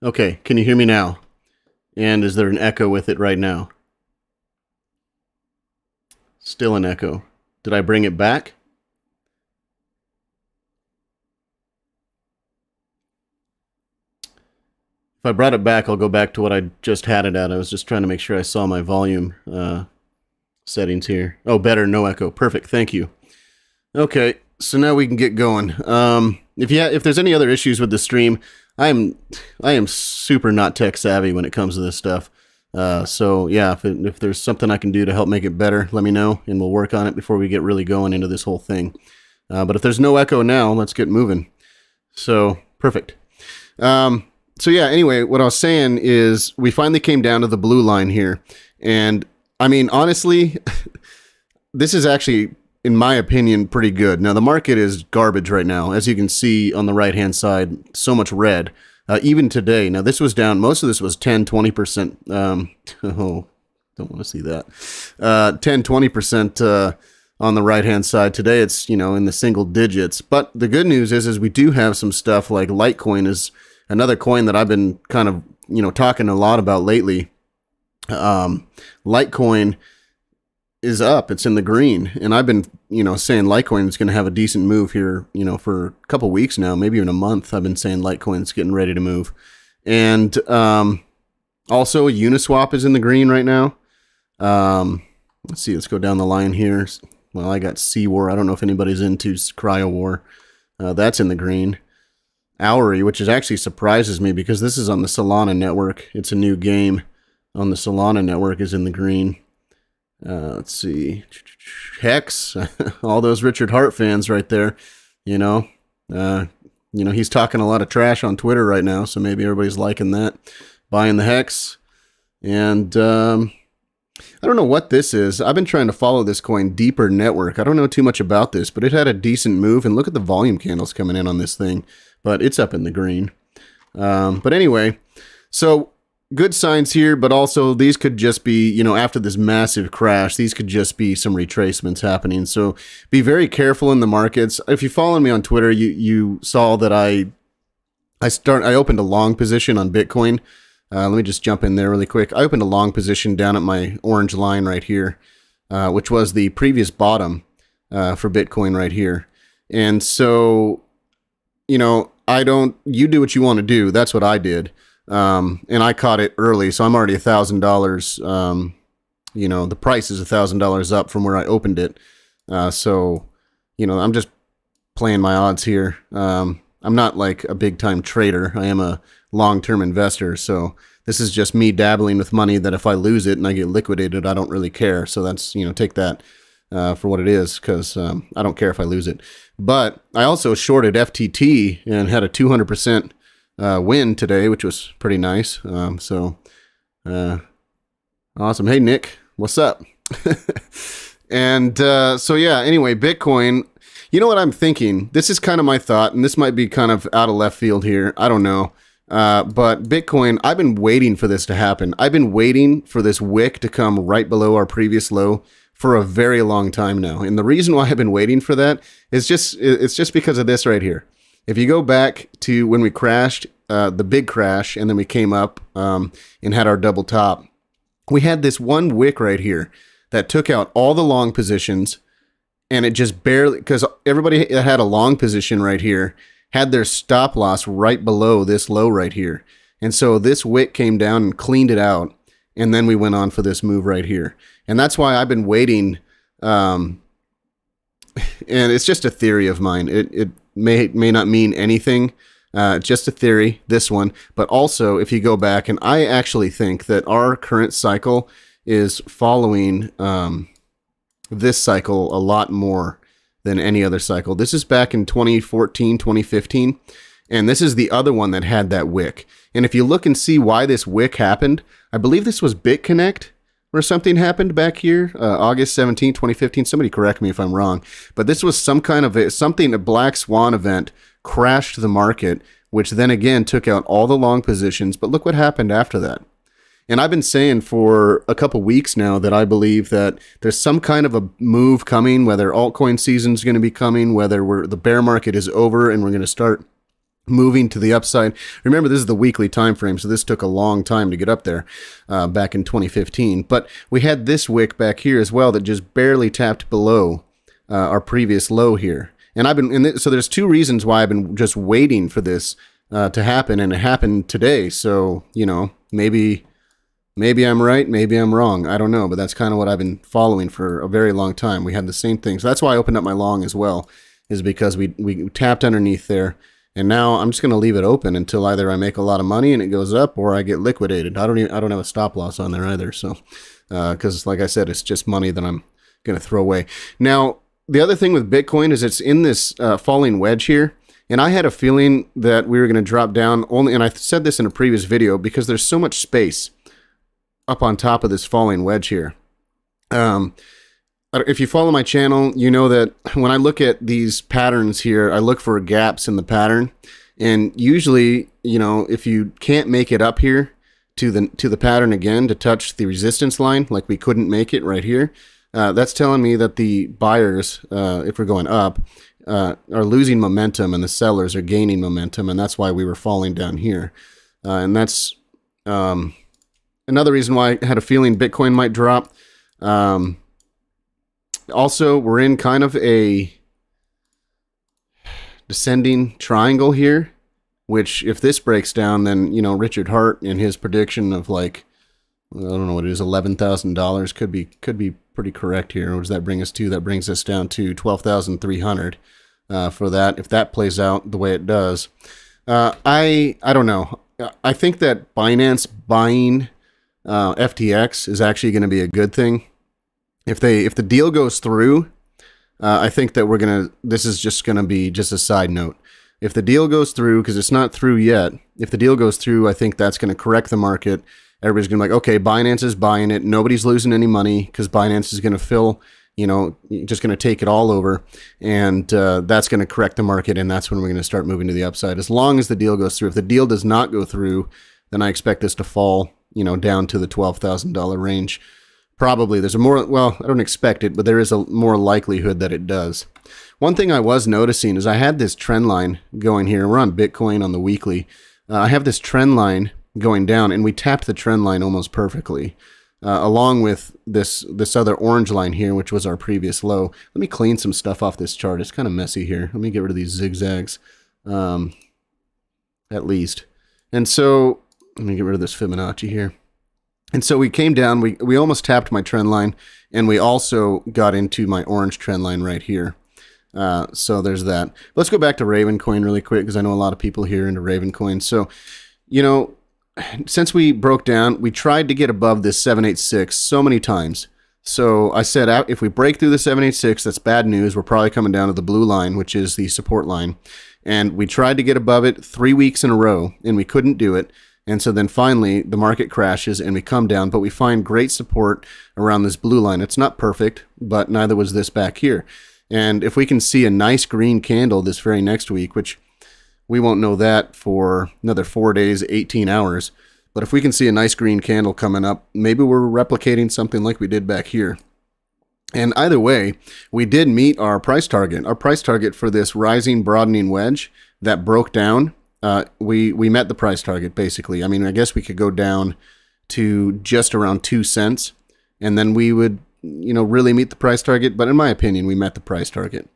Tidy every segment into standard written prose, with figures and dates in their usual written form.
Okay, can you hear me now? And is there an echo with it right now? Still an echo. Did I bring it back? If I brought it back, I'll go back to what I just had it at. I was just trying to make sure I saw my volume settings here. Oh, better, no echo. Perfect, thank you. Okay, so now we can get going. If there's any other issues with the stream, I am super not tech savvy when it comes to this stuff. So yeah, if there's something I can do to help make it better, let me know, and we'll work on it before we get really going into this whole thing. But if there's no echo now, let's get moving. So, perfect. So yeah, anyway, what I was saying is we finally came down to the blue line here. And I mean, honestly, this is actually, in my opinion, pretty good. Now, the market is garbage right now. As you can see on the right-hand side, so much red. Even today. Now, this was down. Most of this was 10, 20%. Oh, don't want to see that. 10, 20% on the right-hand side. Today, it's, in the single digits. But the good news is we do have some stuff like Litecoin is another coin that I've been kind of, talking a lot about lately. Litecoin is up. It's in the green. And I've been, saying Litecoin is going to have a decent move here, for a couple weeks now, maybe even a month. I've been saying Litecoin's getting ready to move. And also Uniswap is in the green right now. Let's see. Let's go down the line here. Well, I got C-War. I don't know if anybody's into Cryo War. That's in the green. Owry, which is actually surprises me because this is on the Solana network. It's a new game on the Solana network, is in the green. Let's see. Hex, all those Richard Hart fans right there. He's talking a lot of trash on Twitter right now, so maybe everybody's liking that. Buying the Hex. And I don't know what this is. I've been trying to follow this coin, Deeper Network. I don't know too much about this, but it had a decent move. And look at the volume candles coming in on this thing. But it's up in the green. But anyway, so good signs here, but also these could just be, after this massive crash, these could just be some retracements happening. So be very careful in the markets. If you follow me on Twitter, you saw that I opened a long position on Bitcoin. Let me just jump in there really quick. I opened a long position down at my orange line right here, which was the previous bottom for Bitcoin right here. And so, you do what you want to do. That's what I did. And I caught it early, so I'm already $1,000. The price is $1,000 up from where I opened it. So, I'm just playing my odds here. I'm not like a big time trader. I am a long-term investor. So this is just me dabbling with money that if I lose it and I get liquidated, I don't really care. So that's, take that for what it is, because I don't care if I lose it. But I also shorted FTT and had a 200% win today, which was pretty nice. Awesome. Hey, Nick, what's up? And so, yeah, anyway, Bitcoin, you know what I'm thinking? This is kind of my thought, and this might be kind of out of left field here. I don't know. But Bitcoin, I've been waiting for this to happen. I've been waiting for this wick to come right below our previous low for a very long time now. And the reason why I've been waiting for that is it's just because of this right here. If you go back to when we crashed, the big crash, and then we came up and had our double top, we had this one wick right here that took out all the long positions, and it just barely, because everybody that had a long position right here had their stop loss right below this low right here. And so this wick came down and cleaned it out, and then we went on for this move right here. And that's why I've been waiting. And it's just a theory of mine. It may not mean anything. Just a theory, this one. But also, if you go back, and I actually think that our current cycle is following this cycle a lot more than any other cycle. This is back in 2014, 2015. And this is the other one that had that wick. And if you look and see why this wick happened, I believe this was BitConnect where something happened back here, August 17, 2015. Somebody correct me if I'm wrong. But this was some kind of a black swan event crashed the market, which then again took out all the long positions. But look what happened after that. And I've been saying for a couple weeks now that I believe that there's some kind of a move coming, whether altcoin season is going to be coming, whether the bear market is over and we're going to start moving to the upside. Remember, this is the weekly time frame, so this took a long time to get up there back in 2015. But we had this wick back here as well that just barely tapped below our previous low here. And so there's two reasons why I've been just waiting for this to happen, and it happened today. So, you know, maybe I'm right, maybe I'm wrong. I don't know, but that's kind of what I've been following for a very long time. We had the same thing. So that's why I opened up my long as well, is because we tapped underneath there. And now I'm just going to leave it open until either I make a lot of money and it goes up, or I get liquidated. I don't have a stop loss on there either. So, because like I said, it's just money that I'm going to throw away. Now, the other thing with Bitcoin is it's in this falling wedge here. And I had a feeling that we were going to drop down only, and I said this in a previous video, because there's so much space up on top of this falling wedge here. If you follow my channel, you know that when I look at these patterns here, I look for gaps in the pattern. And usually, you know, if you can't make it up here to the pattern again to touch the resistance line, like we couldn't make it right here, that's telling me that the buyers, if we're going up, are losing momentum and the sellers are gaining momentum. And that's why we were falling down here. And that's another reason why I had a feeling Bitcoin might drop. Also, we're in kind of a descending triangle here, which if this breaks down, then, you know, Richard Hart and his prediction of like, I don't know what it is, $11,000 could be pretty correct here. What does that bring us to? That brings us down to 12,300 for that, if that plays out the way it does. I don't know. I think that Binance buying FTX is actually going to be a good thing. If the deal goes through, I think that this is just going to be just a side note. If the deal goes through, because it's not through yet, if the deal goes through, I think that's going to correct the market. Everybody's going to be like, okay, Binance is buying it. Nobody's losing any money because Binance is going to fill, you know, just going to take it all over. And that's going to correct the market. And that's when we're going to start moving to the upside, as long as the deal goes through. If the deal does not go through, then I expect this to fall, you know, down to the $12,000 range. Probably. There's a more, well, I don't expect it, but there is a more likelihood that it does. One thing I was noticing is I had this trend line going here. We're on Bitcoin on the weekly. I have this trend line going down, and we tapped the trend line almost perfectly, along with this other orange line here, which was our previous low. Let me clean some stuff off this chart. It's kind of messy here. Let me get rid of these zigzags, at least. And so let me get rid of this Fibonacci here. And so we came down, we almost tapped my trend line, and we also got into my orange trend line right here. So there's that. Let's go back to Ravencoin really quick, because I know a lot of people here into Ravencoin. So, you know, since we broke down, we tried to get above this 786 so many times. So I said, if we break through the 786, that's bad news. We're probably coming down to the blue line, which is the support line. And we tried to get above it 3 weeks in a row, and we couldn't do it. And so then finally the market crashes and we come down, but we find great support around this blue line. It's not perfect, but neither was this back here. And if we can see a nice green candle this very next week, which we won't know that for another 4 days, 18 hours. But if we can see a nice green candle coming up, maybe we're replicating something like we did back here. And either way, we did meet our price target. Our price target for this rising broadening wedge that broke down, we met the price target, basically. I mean, I guess we could go down to just around 2 cents, and then we would, you know, really meet the price target. But in my opinion, we met the price target.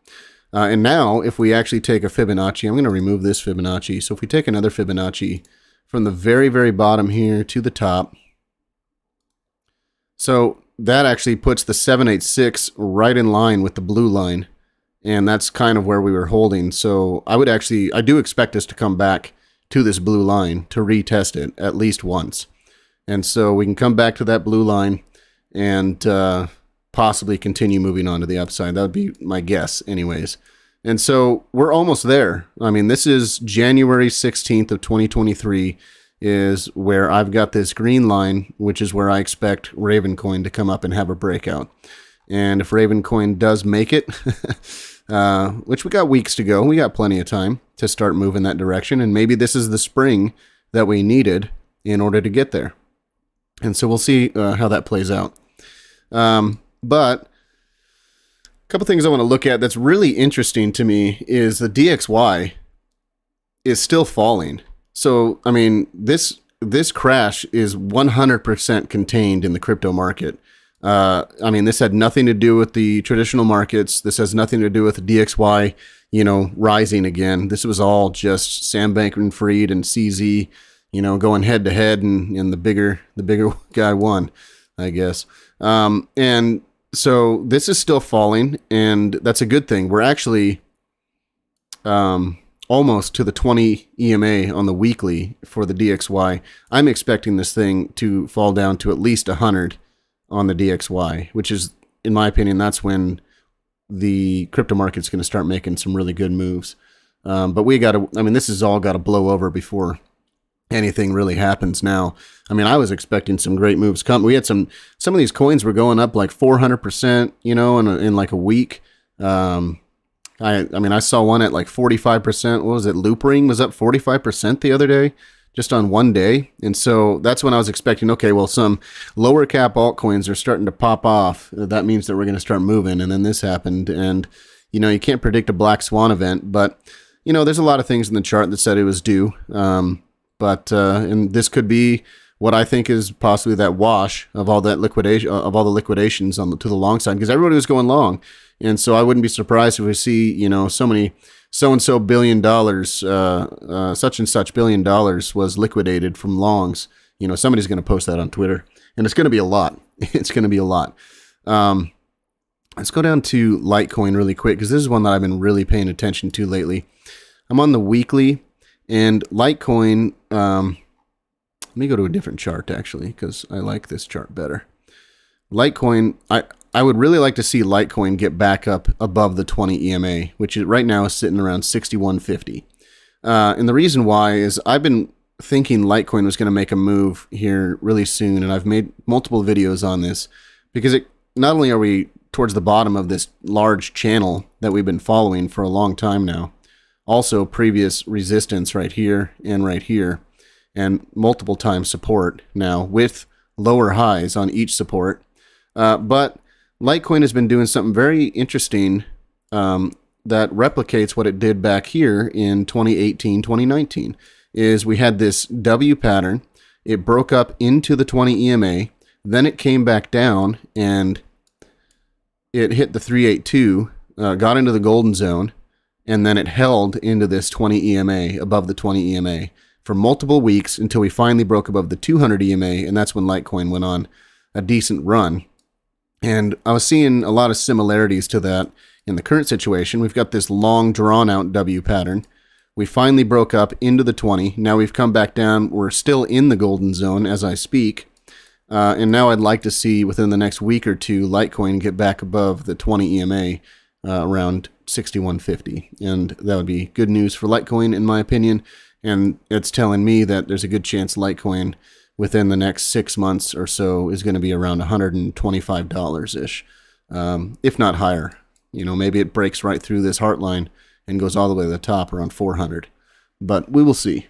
And now, if we actually take a Fibonacci, I'm going to remove this Fibonacci. So if we take another Fibonacci from the very, very bottom here to the top, so that actually puts the 786 right in line with the blue line. And that's kind of where we were holding. So I do expect us to come back to this blue line to retest it at least once. And so we can come back to that blue line and possibly continue moving on to the upside. That would be my guess anyways. And so we're almost there. I mean, this is January 16th of 2023 is where I've got this green line, which is where I expect Ravencoin to come up and have a breakout. And if Ravencoin does make it, which we got weeks to go, we got plenty of time to start moving that direction. And maybe this is the spring that we needed in order to get there. And so we'll see how that plays out. But a couple things I want to look at that's really interesting to me is the DXY is still falling. So, I mean, this crash is 100% contained in the crypto market. I mean, this had nothing to do with the traditional markets. This has nothing to do with the DXY, rising again. This was all just Sam Bankman-Fried and CZ, going head to head, and the bigger guy won, I guess. And so this is still falling, and that's a good thing. We're actually almost to the 20 EMA on the weekly for the DXY. I'm expecting this thing to fall down to at least 100 on the DXY, which is, in my opinion, that's when the crypto market's going to start making some really good moves. But this has all got to blow over before anything really happens now. I mean, I was expecting some great moves come. We had some of these coins were going up like 400%, in like a week. I saw one at like 45%. What was it? Loopring was up 45% the other day, just on one day. And so that's when I was expecting, okay, well, some lower cap altcoins are starting to pop off. That means that we're going to start moving. And then this happened. And, you can't predict a black swan event, but, there's a lot of things in the chart that said it was due. And this could be what I think is possibly that wash of all that liquidation, of all the liquidations to the long side, because everybody was going long. And so I wouldn't be surprised if we see, so-and-so $1 billion, such and such $1 billion was liquidated from longs. Somebody's going to post that on Twitter, and it's going to be a lot. It's going to be a lot. Let's go down to Litecoin really quick, because this is one that I've been really paying attention to lately. I'm on the weekly, and Litecoin, let me go to a different chart, actually, because I like this chart better. Litecoin, I would really like to see Litecoin get back up above the 20 EMA, which right now is sitting around 6150. And the reason why is I've been thinking Litecoin was going to make a move here really soon, and I've made multiple videos on this, because not only are we towards the bottom of this large channel that we've been following for a long time now, also previous resistance right here, and multiple times support now with lower highs on each support. But Litecoin has been doing something very interesting that replicates what it did back here in 2018, 2019, is we had this W pattern. It broke up into the 20 EMA, then it came back down and it hit the 382, got into the golden zone, and then it held into this 20 EMA, above the 20 EMA, for multiple weeks until we finally broke above the 200 EMA, and that's when Litecoin went on a decent run. And I was seeing a lot of similarities to that in the current situation. We've got this long, drawn-out W pattern. We finally broke up into the 20. Now we've come back down. We're still in the golden zone as I speak. And now I'd like to see, within the next week or two, Litecoin get back above the 20 EMA, around 6150. And that would be good news for Litecoin, in my opinion. And it's telling me that there's a good chance Litecoin within the next 6 months or so is going to be around $125-ish, if not higher. Maybe it breaks right through this heart line and goes all the way to the top around 400, but we will see.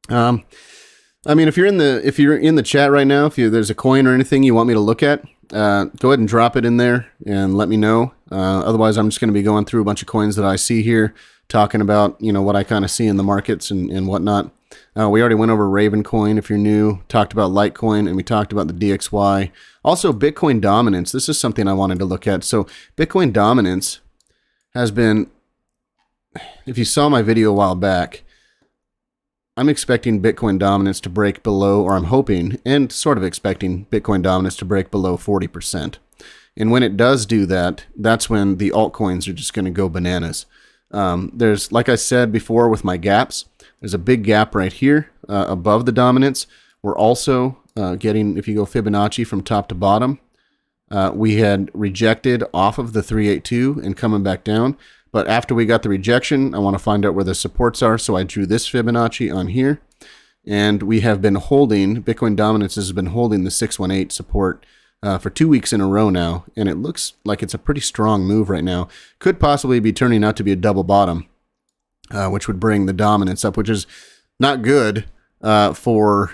If you're in the chat right now, if there's a coin or anything you want me to look at, go ahead and drop it in there and let me know. Otherwise, I'm just going to be going through a bunch of coins that I see here, talking about what I kind of see in the markets and whatnot. We already went over Raven Coin, if you're new, talked about Litecoin, and we talked about the DXY. Also, Bitcoin dominance. This is something I wanted to look at. So Bitcoin dominance has been, if you saw my video a while back, I'm expecting Bitcoin dominance to break below, or I'm hoping and sort of expecting Bitcoin dominance to break below 40%. And when it does do that, that's when the altcoins are just going to go bananas. There's, like I said before with my gaps, there's a big gap right here above the dominance. We're also getting, if you go Fibonacci from top to bottom, we had rejected off of the 382 and coming back down. But after we got the rejection, I want to find out where the supports are. So I drew this Fibonacci on here. And we have been holding, Bitcoin dominance has been holding the 618 support for 2 weeks in a row now. And it looks like it's a pretty strong move right now. Could possibly be turning out to be a double bottom, which would bring the dominance up, which is not good for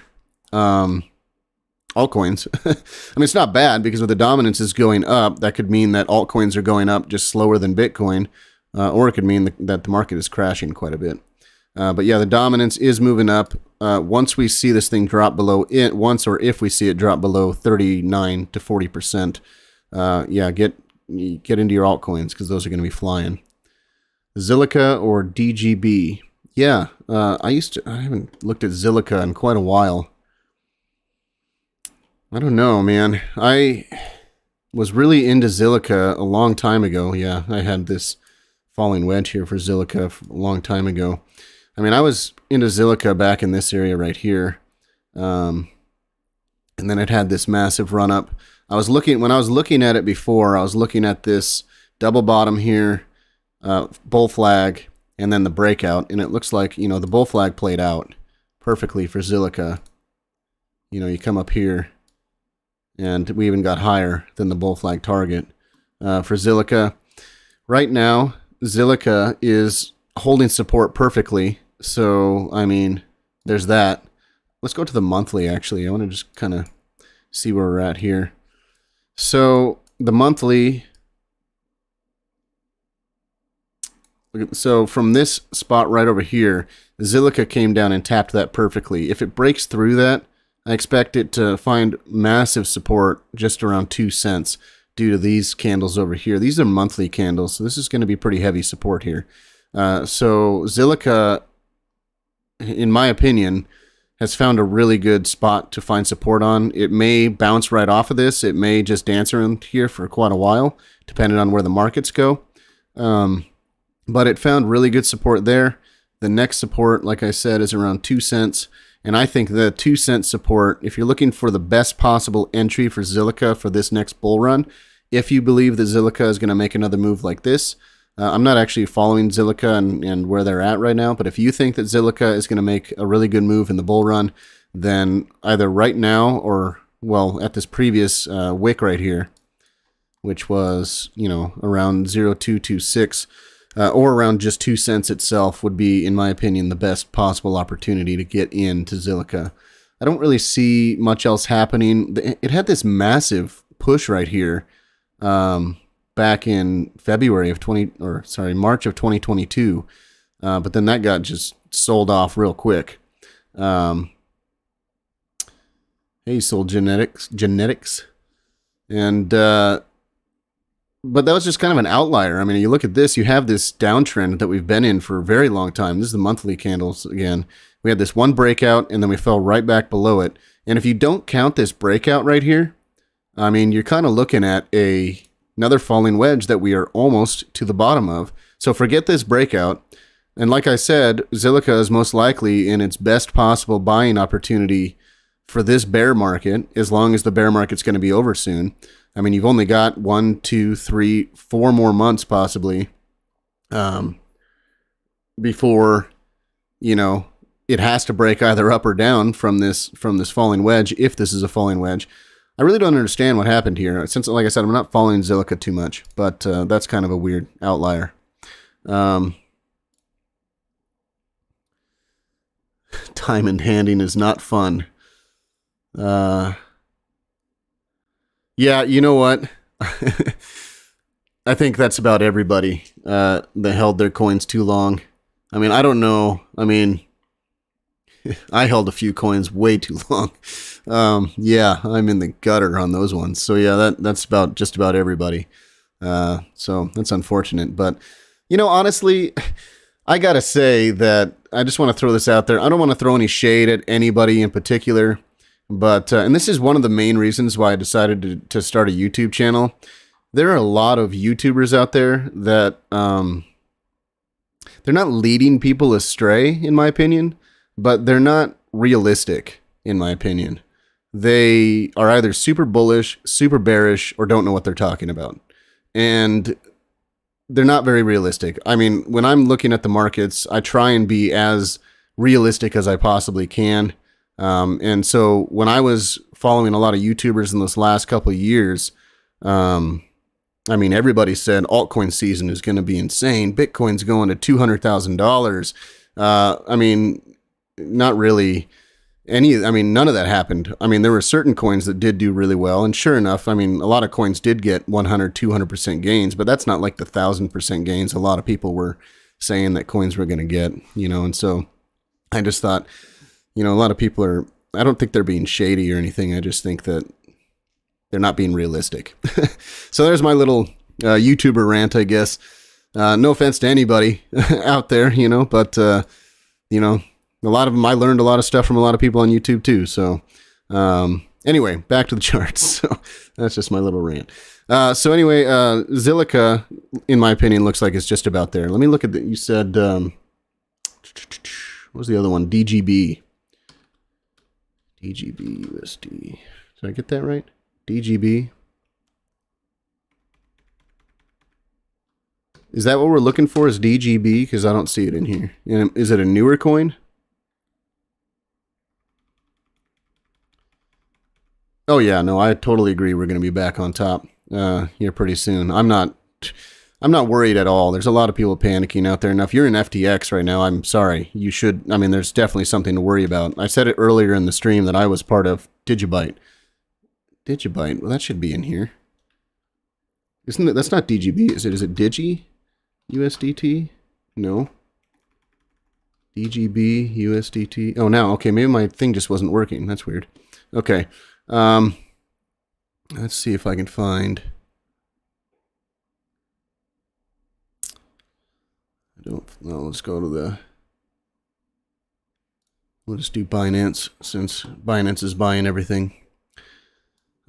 altcoins. I mean, it's not bad, because with the dominance is going up, that could mean that altcoins are going up just slower than Bitcoin, or it could mean that the market is crashing quite a bit. But yeah, the dominance is moving up. Once we see this thing drop below it, or if we see it drop below 39 to 40%, yeah, get into your altcoins because those are going to be flying. Zilliqa or DGB? Yeah, I haven't looked at Zilliqa in quite a while. I don't know, man. I was really into Zilliqa a long time ago. Yeah, I had this falling wedge here for Zilliqa a long time ago. I mean, I was into Zilliqa back in this area right here. And then it had this massive run up. When I was looking at it before, I was looking at this double bottom here, bull flag, and then the breakout. And it looks like, the bull flag played out perfectly for Zilliqa. You come up here, and we even got higher than the bull flag target for Zilliqa. Right now, Zilliqa is holding support perfectly. So, I mean, there's that. Let's go to the monthly, actually. I want to just kind of see where we're at here. So, the monthly... So, from this spot right over here, Zilliqa came down and tapped that perfectly. If it breaks through that, I expect it to find massive support just around 2 cents due to these candles over here. These are monthly candles, so this is going to be pretty heavy support here. So Zilliqa, in my opinion, has found a really good spot to find support on. It may bounce right off of this. It may just dance around here for quite a while, depending on where the markets go. But it found really good support there. The next support, like I said, is around 2 cents. And I think the 2 cent support, if you're looking for the best possible entry for Zilliqa for this next bull run, if you believe that Zilliqa is going to make another move like this, I'm not actually following Zilliqa and where they're at right now, but if you think that Zilliqa is going to make a really good move in the bull run, then either right now or, well, at this previous wick right here, which was, around 0.226, or around just 2 cents itself would be, in my opinion, the best possible opportunity to get into Zilliqa. I don't really see much else happening. It had this massive push right here back in March of 2022, but then that got just sold off real quick. Hey, Soul Genetics. And but that was just kind of an outlier. I mean, you look at this, you have this downtrend that we've been in for a very long time. This is the monthly candles again. We had this one breakout, and then we fell right back below it. And if you don't count this breakout right here, I mean, you're kind of looking at another falling wedge that we are almost to the bottom of. So forget this breakout. And like I said, Zilliqa is most likely in its best possible buying opportunity for this bear market, as long as the bear market's going to be over soon. I mean, you've only got 1, 2, 3, 4 more months possibly before, it has to break either up or down from this falling wedge, if this is a falling wedge. I really don't understand what happened here. Since, like I said, I'm not following Zilliqa too much, but that's kind of a weird outlier. Diamond handing is not fun. Yeah, you know what? I think that's about everybody that held their coins too long. I mean, I don't know. I mean, I held a few coins way too long. Yeah, I'm in the gutter on those ones. So yeah, that's about just about everybody. So that's unfortunate. But, honestly, I got to say that I just want to throw this out there. I don't want to throw any shade at anybody in particular. But, and this is one of the main reasons why I decided to start a YouTube channel. There are a lot of YouTubers out there that, they're not leading people astray, in my opinion, but they're not realistic, in my opinion. They are either super bullish, super bearish, or don't know what they're talking about. And they're not very realistic. I mean, when I'm looking at the markets, I try and be as realistic as I possibly can. And so when I was following a lot of YouTubers in this last couple of years, I mean, everybody said altcoin season is going to be insane. Bitcoin's going to $200,000. I mean, not really none of that happened. I mean, there were certain coins that did do really well. And sure enough, I mean, a lot of coins did get 100, 200% gains, but that's not like the 1,000% gains a lot of people were saying that coins were going to get, you know, and so I just thought, you know, a lot of people are, I don't think they're being shady or anything. I just think that they're not being realistic. So there's my little YouTuber rant, I guess. No offense to anybody out there, you know, but, you know, a lot of them, I learned a lot of stuff from a lot of people on YouTube too. So, anyway, back to the charts. So that's just my little rant. So anyway, Zilliqa, in my opinion, looks like it's just about there. Let me look at you said, what was the other one? DGB. DGB USD. Did I get that right? DGB. Is that what we're looking for, is DGB? Because I don't see it in here. And is it a newer coin? Oh yeah, no, I totally agree. We're going to be back on top here pretty soon. I'm not worried at all. There's a lot of people panicking out there. Now, if you're in FTX right now, I'm sorry. You should. I mean, there's definitely something to worry about. I said it earlier in the stream that I was part of Digibyte. Digibyte. Well, that should be in here. Isn't it? That's not DGB, is it? Is it Digi USDT? No. DGB USDT. Oh, now. Okay, maybe my thing just wasn't working. That's weird. Okay. Let's see if I can find. I don't know. Let's go to the. We'll just do Binance since Binance is buying everything.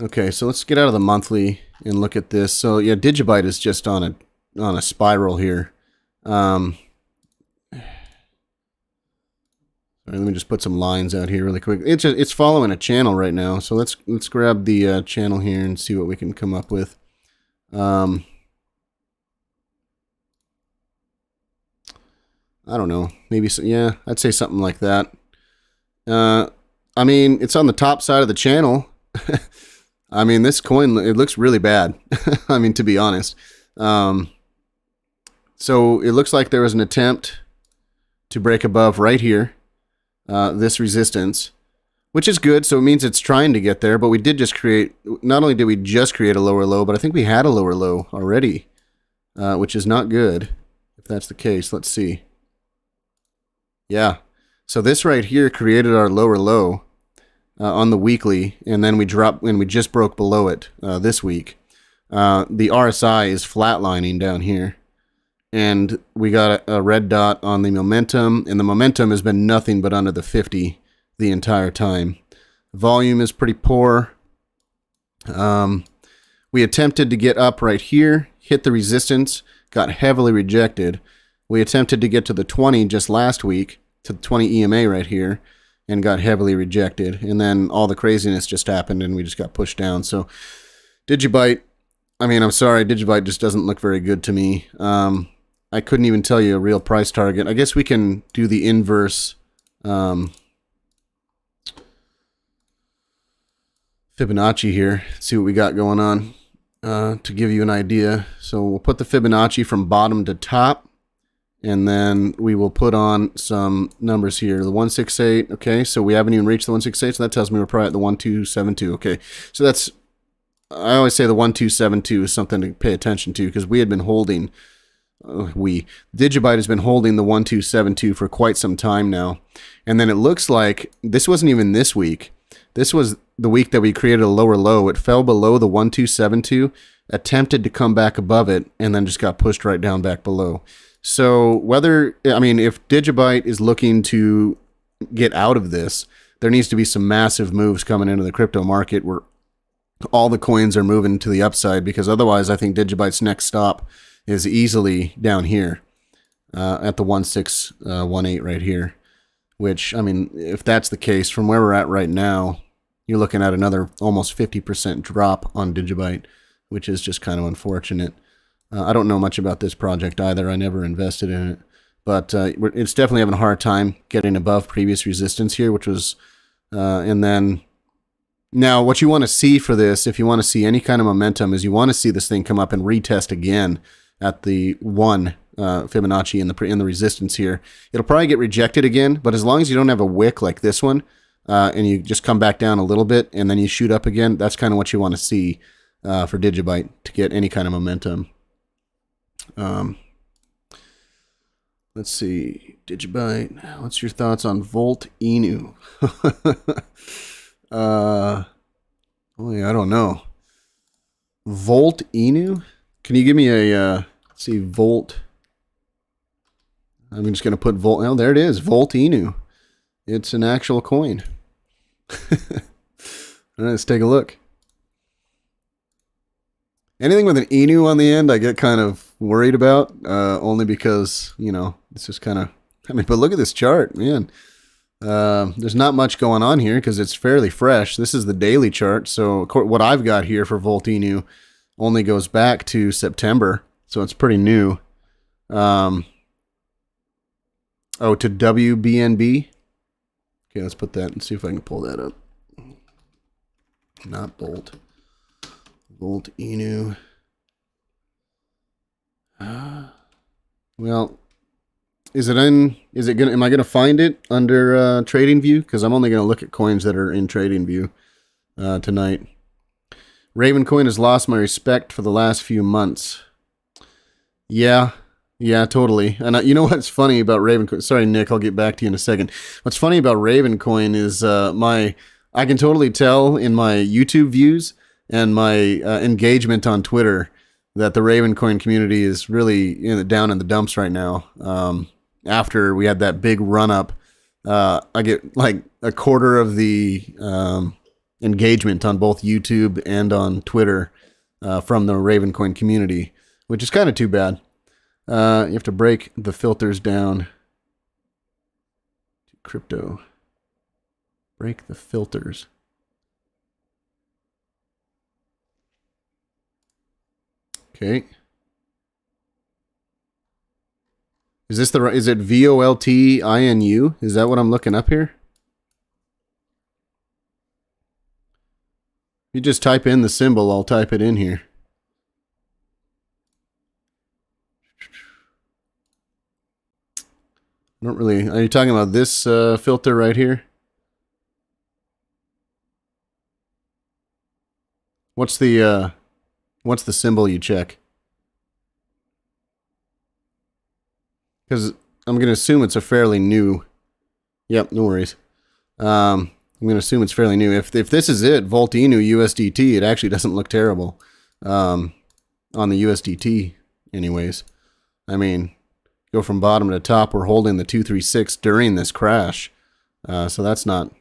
Okay, so let's get out of the monthly and look at this. So yeah, Digibyte is just on a spiral here. Sorry, let me just put some lines out here really quick. It's following a channel right now, so let's grab the channel here and see what we can come up with. I don't know, maybe yeah, I'd say something like that. I mean, it's on the top side of the channel. I mean, this coin, it looks really bad. I mean, to be honest. So it looks like there was an attempt to break above right here. This resistance, which is good. So it means it's trying to get there, but we did just create, not only did we just create a lower low, but I think we had a lower low already, which is not good. If that's the case, let's see. Yeah. So this right here created our lower low on the weekly, and then we dropped, and we just broke below it this week. The RSI is flatlining down here. And we got a red dot on the momentum, and the momentum has been nothing but under the 50 the entire time. Volume is pretty poor. We attempted to get up right here, hit the resistance, got heavily rejected. We attempted to get to the 20 just last week, to the 20 EMA right here, and got heavily rejected. And then all the craziness just happened, and we just got pushed down. So Digibyte, I mean, I'm sorry, Digibyte just doesn't look very good to me. I couldn't even tell you a real price target. I guess we can do the inverse Fibonacci here. See what we got going on to give you an idea. So we'll put the Fibonacci from bottom to top, and then we will put on some numbers here. The 168, okay, so we haven't even reached the 168, so that tells me we're probably at the 1272. Okay, so that's, I always say the 1272 is something to pay attention to, because we had been holding, Digibyte has been holding the 1272 for quite some time now. And then it looks like this wasn't even this week. This was the week that we created a lower low. It fell below the 1272, attempted to come back above it, and then just got pushed right down back below. So whether, I mean, if Digibyte is looking to get out of this, there needs to be some massive moves coming into the crypto market where all the coins are moving to the upside, because otherwise I think Digibyte's next stop is easily down here at the 1618 right here, which, I mean, if that's the case, from where we're at right now, you're looking at another almost 50% drop on Digibyte, which is just kind of unfortunate. I don't know much about this project either. I never invested in it, but it's definitely having a hard time getting above previous resistance here, which was, and then now what you want to see for this, if you want to see any kind of momentum, is you want to see this thing come up and retest again at the 1 Fibonacci in the resistance here. It'll probably get rejected again, but as long as you don't have a wick like this one, and you just come back down a little bit and then you shoot up again, that's kind of what you want to see for Digibyte to get any kind of momentum. Let's see. Digibyte. What's your thoughts on Volt Inu? Oh yeah, I don't know. Volt Inu? Can you give me a let's see, Volt. I'm just gonna put Volt. Oh, there it is. Volt Inu. It's an actual coin. All right, let's take a look. Anything with an Inu on the end, I get kind of worried about, only because, you know, it's just kind of, I mean, but look at this chart, man. There's not much going on here because it's fairly fresh. This is the daily chart. So what I've got here for Volt Inu only goes back to September. So it's pretty new. Oh, to WBNB. Okay, let's put that and see if I can pull that up. Not Bolt. Volt Inu. Well, am I gonna find it under Trading View? Because I'm only gonna look at coins that are in Trading View tonight. Ravencoin has lost my respect for the last few months. Yeah, totally. And you know what's funny about Ravencoin? Sorry, Nick, I'll get back to you in a second. What's funny about Ravencoin is I can totally tell in my YouTube views and my engagement on Twitter that the Ravencoin community is really down in the dumps right now. After we had that big run up, I get like a quarter of the engagement on both YouTube and on Twitter from the Ravencoin community, which is kind of too bad. You have to break the filters down to crypto. Break the filters. Okay. Is this is it VOLTINU? Is that what I'm looking up here? You just type in the symbol, I'll type it in here. I don't really, are you talking about this filter right here? What's the symbol you check? Because I'm going to assume it's a fairly new. Yep, no worries. I'm going to assume it's fairly new. If this is it, Volt Inu USDT, it actually doesn't look terrible on the USDT anyways. I mean, go from bottom to top, we're holding the 236 during this crash. So that's not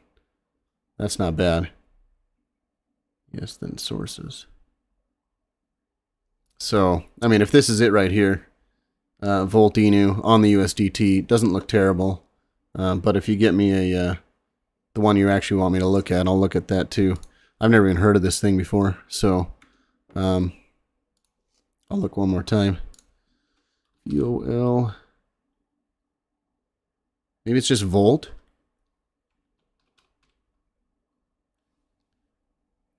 bad. Yes, then sources. So, I mean, if this is it right here, Volt Inu on the USDT, doesn't look terrible. But if you get me the one you actually want me to look at, I'll look at that too. I've never even heard of this thing before, so I'll look one more time. VOL. Maybe it's just Volt.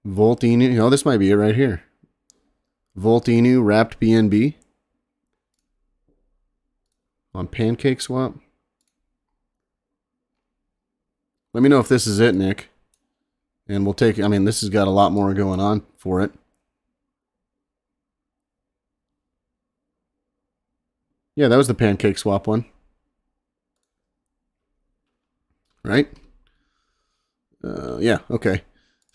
Volt Inu. Oh, this might be it right here. Volt Inu wrapped BNB on Pancake Swap. Let me know if this is it, Nick. And we'll take, I mean, this has got a lot more going on for it. Yeah, that was the Pancake Swap one. Right? Yeah, okay.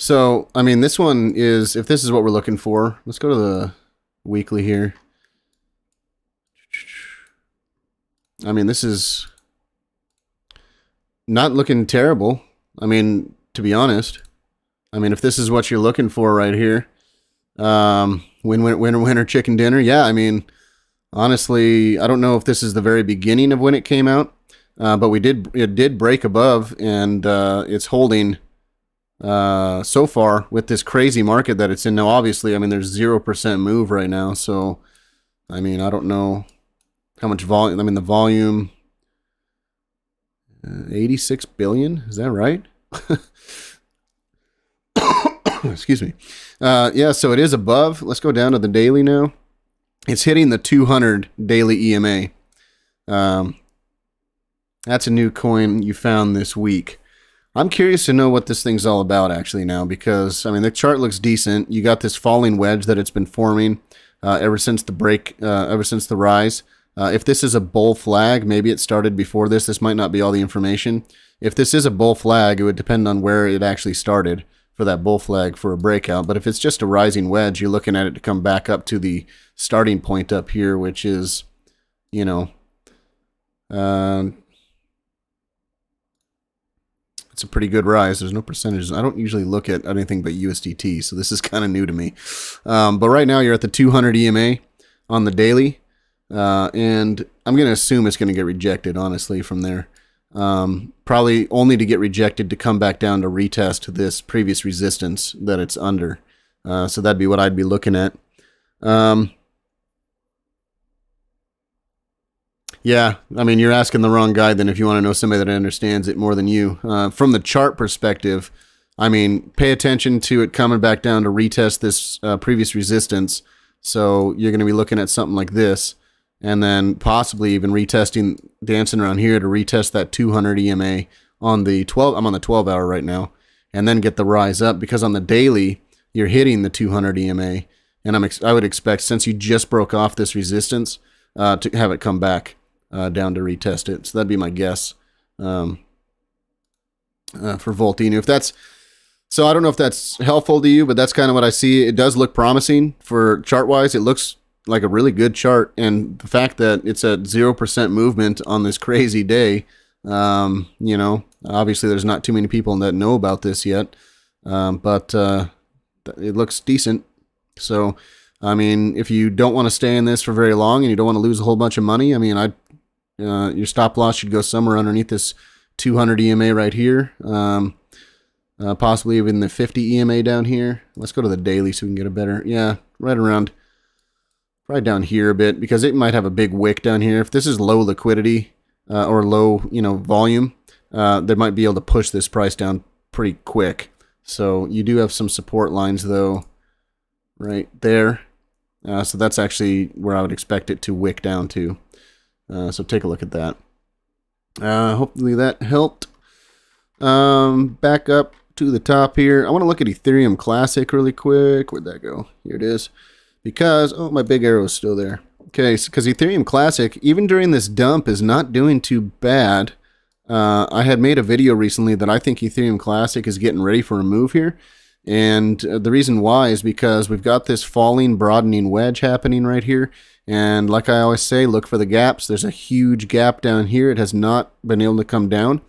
So, I mean, this one is, if this is what we're looking for, let's go to the weekly here. I mean, this is not looking terrible. I mean, to be honest, I mean, if this is what you're looking for right here, winner, chicken dinner. Yeah, I mean, honestly, I don't know if this is the very beginning of when it came out, but it did break above, and it's holding so far with this crazy market that it's in now. Obviously, I mean, there's 0% move right now, so I mean, I don't know how much volume. I mean, the volume 86 billion, is that right? Excuse me. Yeah, so it is above. Let's go down to the daily now. It's hitting the 200 daily EMA. That's a new coin you found this week. I'm curious to know what this thing's all about actually now, because I mean, the chart looks decent. You got this falling wedge that it's been forming ever since the break, ever since the rise. If this is a bull flag, maybe it started before this. This might not be all the information. If this is a bull flag, it would depend on where it actually started for that bull flag for a breakout. But if it's just a rising wedge, you're looking at it to come back up to the starting point up here, which is, you know, it's a pretty good rise. There's no percentages. I don't usually look at anything but USDT, so this is kind of new to me. But right now you're at the 200 EMA on the daily, and I'm going to assume it's going to get rejected, honestly, from there. Probably only to get rejected to come back down to retest this previous resistance that it's under. So that'd be what I'd be looking at. Yeah, I mean, you're asking the wrong guy then if you want to know somebody that understands it more than you. From the chart perspective, I mean, pay attention to it coming back down to retest this previous resistance. So you're going to be looking at something like this, and then possibly even retesting, dancing around here to retest that 200 EMA on the 12. I'm on the 12 hour right now, and then get the rise up, because on the daily you're hitting the 200 EMA, and I would expect, since you just broke off this resistance, to have it come back down to retest it. So that'd be my guess for Voltinu. If that's so, I don't know if that's helpful to you, but that's kind of what I see. It does look promising for chart wise. It looks like a really good chart, and the fact that it's at 0% movement on this crazy day, you know, obviously there's not too many people that know about this yet, but it looks decent. So, I mean, if you don't want to stay in this for very long and you don't want to lose a whole bunch of money, I mean, your stop loss should go somewhere underneath this 200 EMA right here, possibly even the 50 EMA down here. Let's go to the daily so we can get a better, yeah, right around, right down here a bit, because it might have a big wick down here. If this is low liquidity or low, you know, volume, they might be able to push this price down pretty quick. So you do have some support lines though, right there. So that's actually where I would expect it to wick down to. So take a look at that. Hopefully that helped. Back up to the top here. I want to look at Ethereum Classic really quick. Where'd that go? Here it is. Because, oh, my big arrow is still there. Okay, so because Ethereum Classic, even during this dump, is not doing too bad. I had made a video recently that I think Ethereum Classic is getting ready for a move here. And the reason why is because we've got this falling, broadening wedge happening right here. And like I always say, look for the gaps. There's a huge gap down here. It has not been able to come down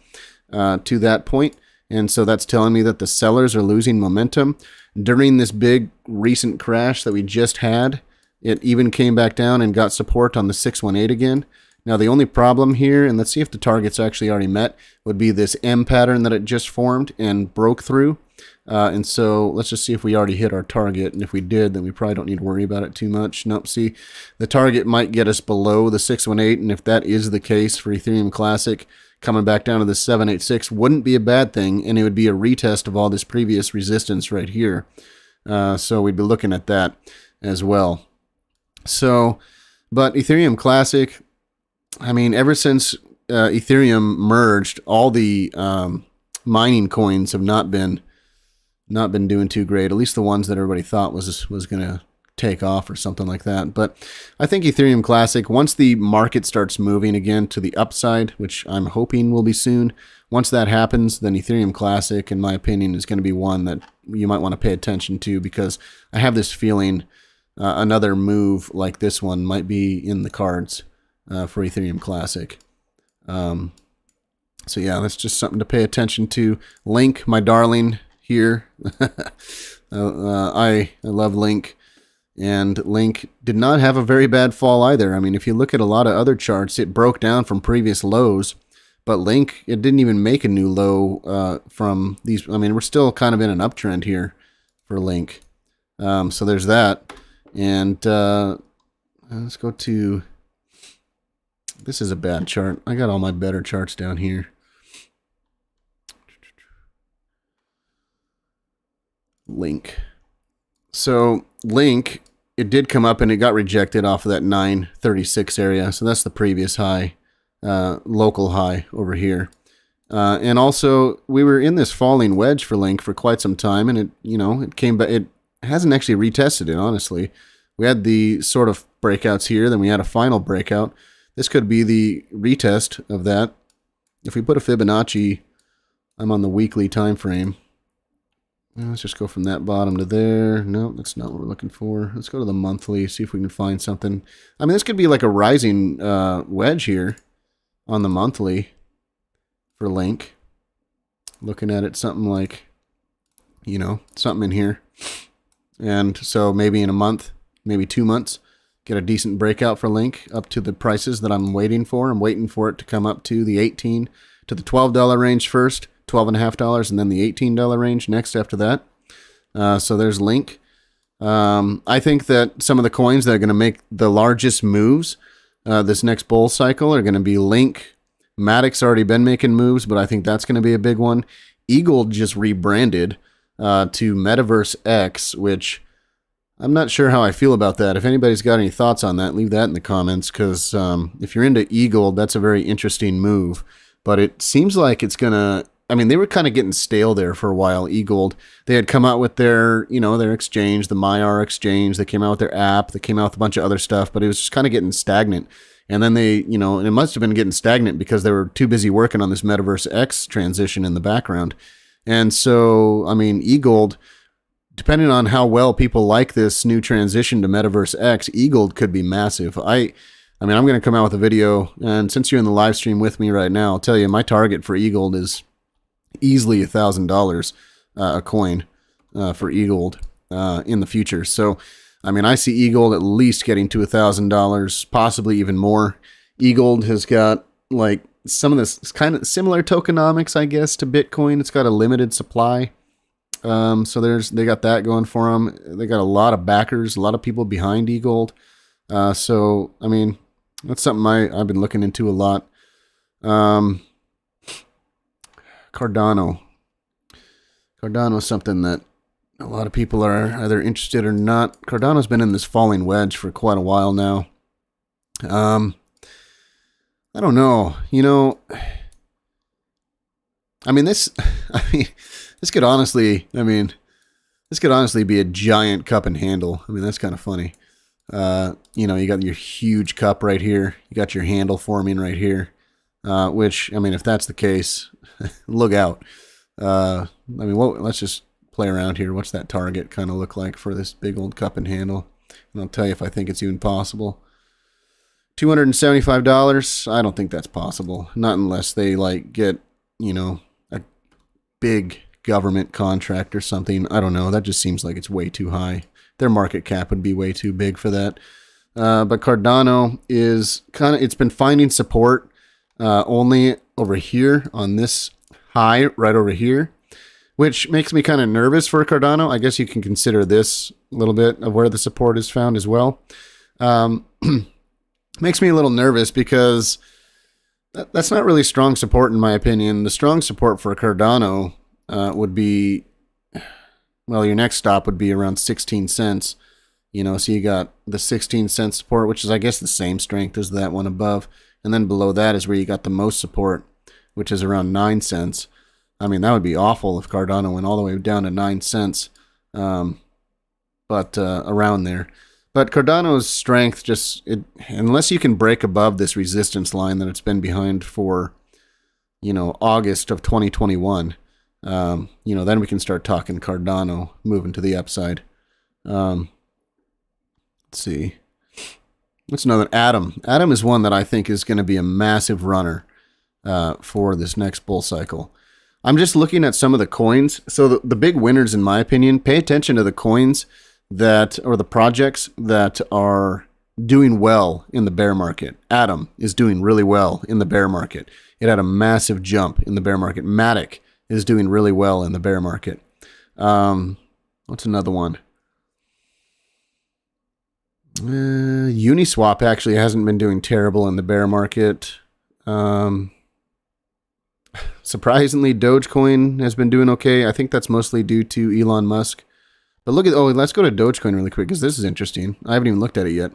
to that point. And so that's telling me that the sellers are losing momentum. During this big recent crash that we just had, it even came back down and got support on the 618 again. Now, the only problem here, and let's see if the target's actually already met, would be this M pattern that it just formed and broke through. And so let's just see if we already hit our target. And if we did, then we probably don't need to worry about it too much. Nope, see, the target might get us below the 618. And if that is the case for Ethereum Classic, coming back down to the 786 wouldn't be a bad thing. And it would be a retest of all this previous resistance right here. So we'd be looking at that as well. So, but Ethereum Classic, I mean, ever since Ethereum merged, all the mining coins have not been doing too great. At least the ones that everybody thought was going to take off or something like that. But I think Ethereum Classic, once the market starts moving again to the upside, which I'm hoping will be soon, once that happens, then Ethereum Classic, in my opinion, is going to be one that you might want to pay attention to, because I have this feeling another move like this one might be in the cards for Ethereum Classic. So yeah, that's just something to pay attention to. Link, my darling, here. I love Link, and Link did not have a very bad fall either. I mean, if you look at a lot of other charts, it broke down from previous lows, but Link, it didn't even make a new low from these. I mean, we're still kind of in an uptrend here for Link. So there's that. And let's go to, this is a bad chart. I got all my better charts down here. Link. So Link, it did come up and it got rejected off of that 936 area. So that's the previous high, local high over here. And also we were in this falling wedge for Link for quite some time, and it, you know, it came back. It hasn't actually retested it, honestly. We had the sort of breakouts here, then we had a final breakout. this could be the retest of that. If we put a Fibonacci, I'm on the weekly time frame. Let's just go from that bottom to there. No, that's not what we're looking for. Let's go to the monthly, see if we can find something. I mean, this could be like a rising wedge here on the monthly for Link. Looking at it, something like, you know, something in here. And so maybe in a month, maybe 2 months, get a decent breakout for Link up to the prices that I'm waiting for. I'm waiting for it to come up to the $18 to the $12 range first, $12.50, and then the $18 range next after that. So there's Link. I think that some of the coins that are going to make the largest moves this next bull cycle are going to be Link. Matic's already been making moves, but I think that's going to be a big one. Eagle just rebranded to Metaverse X, which I'm not sure how I feel about that. If anybody's got any thoughts on that, leave that in the comments, because if you're into Eagle, that's a very interesting move. But it seems like it's going to... I mean, they were kind of getting stale there for a while, Eagle. They had come out with their, you know, their exchange, the MyR exchange. They came out with their app. They came out with a bunch of other stuff, but it was just kind of getting stagnant. And then they, you know, and it must have been getting stagnant because they were too busy working on this Metaverse X transition in the background. And so, I mean, Eagle, depending on how well people like this new transition to Metaverse X, Eagle could be massive. I mean, I'm going to come out with a video, and since you're in the live stream with me right now, I'll tell you my target for Eagle is easily $1,000 a coin for Eagle in the future. So, I mean, I see Eagle at least getting to $1,000, possibly even more. Eagle has got like some of this kind of similar tokenomics, I guess, to Bitcoin. It's got a limited supply. So they got that going for them. They got a lot of backers, a lot of people behind Eagle. So, I mean, that's something I've been looking into a lot. Cardano. Cardano is something that a lot of people are either interested or not. Cardano's been in this falling wedge for quite a while now. I don't know. You know, I mean, this could honestly be a giant cup and handle. I mean, that's kind of funny. You know, you got your huge cup right here. You got your handle forming right here. Which, I mean, if that's the case, look out. I mean, let's just play around here. What's that target kind of look like for this big old cup and handle? And I'll tell you if I think it's even possible. $275. I don't think that's possible. Not unless they like get, you know, a big government contract or something. I don't know. That just seems like it's way too high. Their market cap would be way too big for that. But Cardano is it's been finding support only over here on this high right over here, which makes me kind of nervous for Cardano. I guess you can consider this a little bit of where the support is found as well. Makes me a little nervous because that's not really strong support in my opinion. The strong support for Cardano would be, well, your next stop would be around 16 cents. You know, so you got the 16-cent support, which is, I guess, the same strength as that one above. And then below that is where you got the most support, which is around 9 cents. I mean, that would be awful if Cardano went all the way down to 9 cents. But around there. But Cardano's strength unless you can break above this resistance line that it's been behind for, you know, August of 2021, you know, then we can start talking Cardano moving to the upside. Let's see. What's another? Atom. Atom is one that I think is going to be a massive runner for this next bull cycle. I'm just looking at some of the coins. So the big winners, in my opinion, pay attention to the coins or the projects that are doing well in the bear market. Atom is doing really well in the bear market. It had a massive jump in the bear market. Matic is doing really well in the bear market. What's another one? Uniswap actually hasn't been doing terrible in the bear market. Surprisingly, Dogecoin has been doing okay. I think that's mostly due to Elon Musk. But let's go to Dogecoin really quick because this is interesting. I haven't even looked at it yet.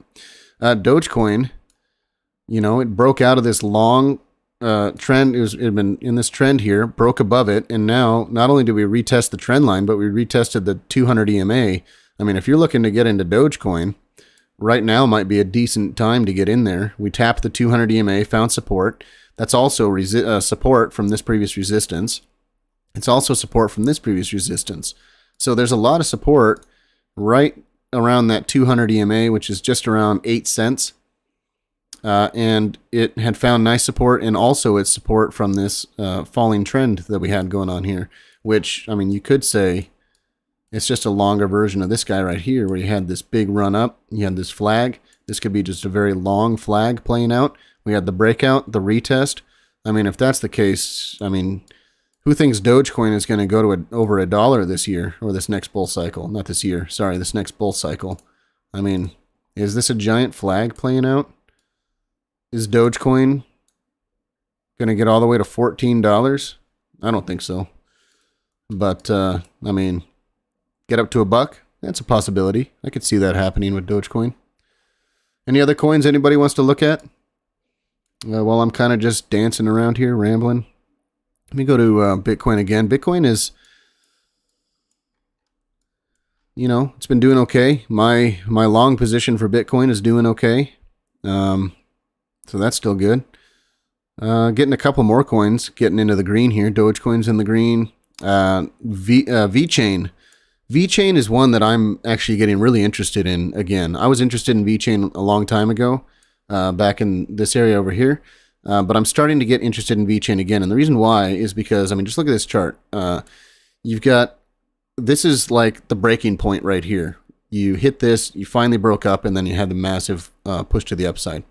Dogecoin, you know, it broke out of this long trend. It had been in this trend here, broke above it, and now not only did we retest the trend line, but we retested the 200 EMA. I mean, if you're looking to get into Dogecoin, right now might be a decent time to get in there. We tapped the 200 EMA, found support. That's also support from this previous resistance. It's also support from this previous resistance. So there's a lot of support right around that 200 EMA, which is just around 8 cents. And it had found nice support, and also its support from this falling trend that we had going on here, which, I mean, you could say it's just a longer version of this guy right here, where you had this big run up, you had this flag. This could be just a very long flag playing out. We had the breakout, the retest. I mean, if that's the case, I mean, who thinks Dogecoin is going to go to over $1 this year, or this next bull cycle? Not this year, sorry, this next bull cycle. I mean, is this a giant flag playing out? Is Dogecoin going to get all the way to $14? I don't think so. But, I mean, get up to $1? That's a possibility. I could see that happening with Dogecoin. Any other coins anybody wants to look at? While I'm kind of just dancing around here, rambling. Let me go to Bitcoin again. Bitcoin is, you know, it's been doing okay. My long position for Bitcoin is doing okay. So that's still good. Getting a couple more coins, getting into the green here. Dogecoin's in the green. VeChain. VeChain is one that I'm actually getting really interested in again. I was interested in VeChain a long time ago, back in this area over here. But I'm starting to get interested in VeChain again. And the reason why is because, I mean, just look at this chart. You've got, this is like the breaking point right here. You hit this, you finally broke up, and then you had the massive push to the upside.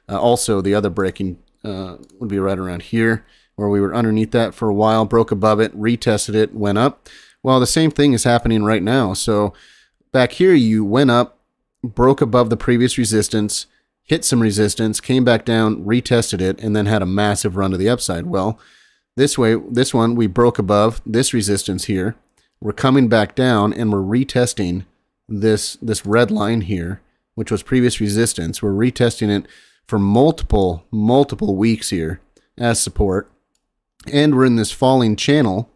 Also, the other breaking would be right around here, where we were underneath that for a while, broke above it, retested it, went up. Well, the same thing is happening right now. So back here, you went up, broke above the previous resistance, hit some resistance, came back down, retested it, and then had a massive run to the upside. Well, this one, we broke above this resistance here. We're coming back down, and we're retesting this red line here, which was previous resistance. We're retesting it for multiple weeks here as support. And we're in this falling channel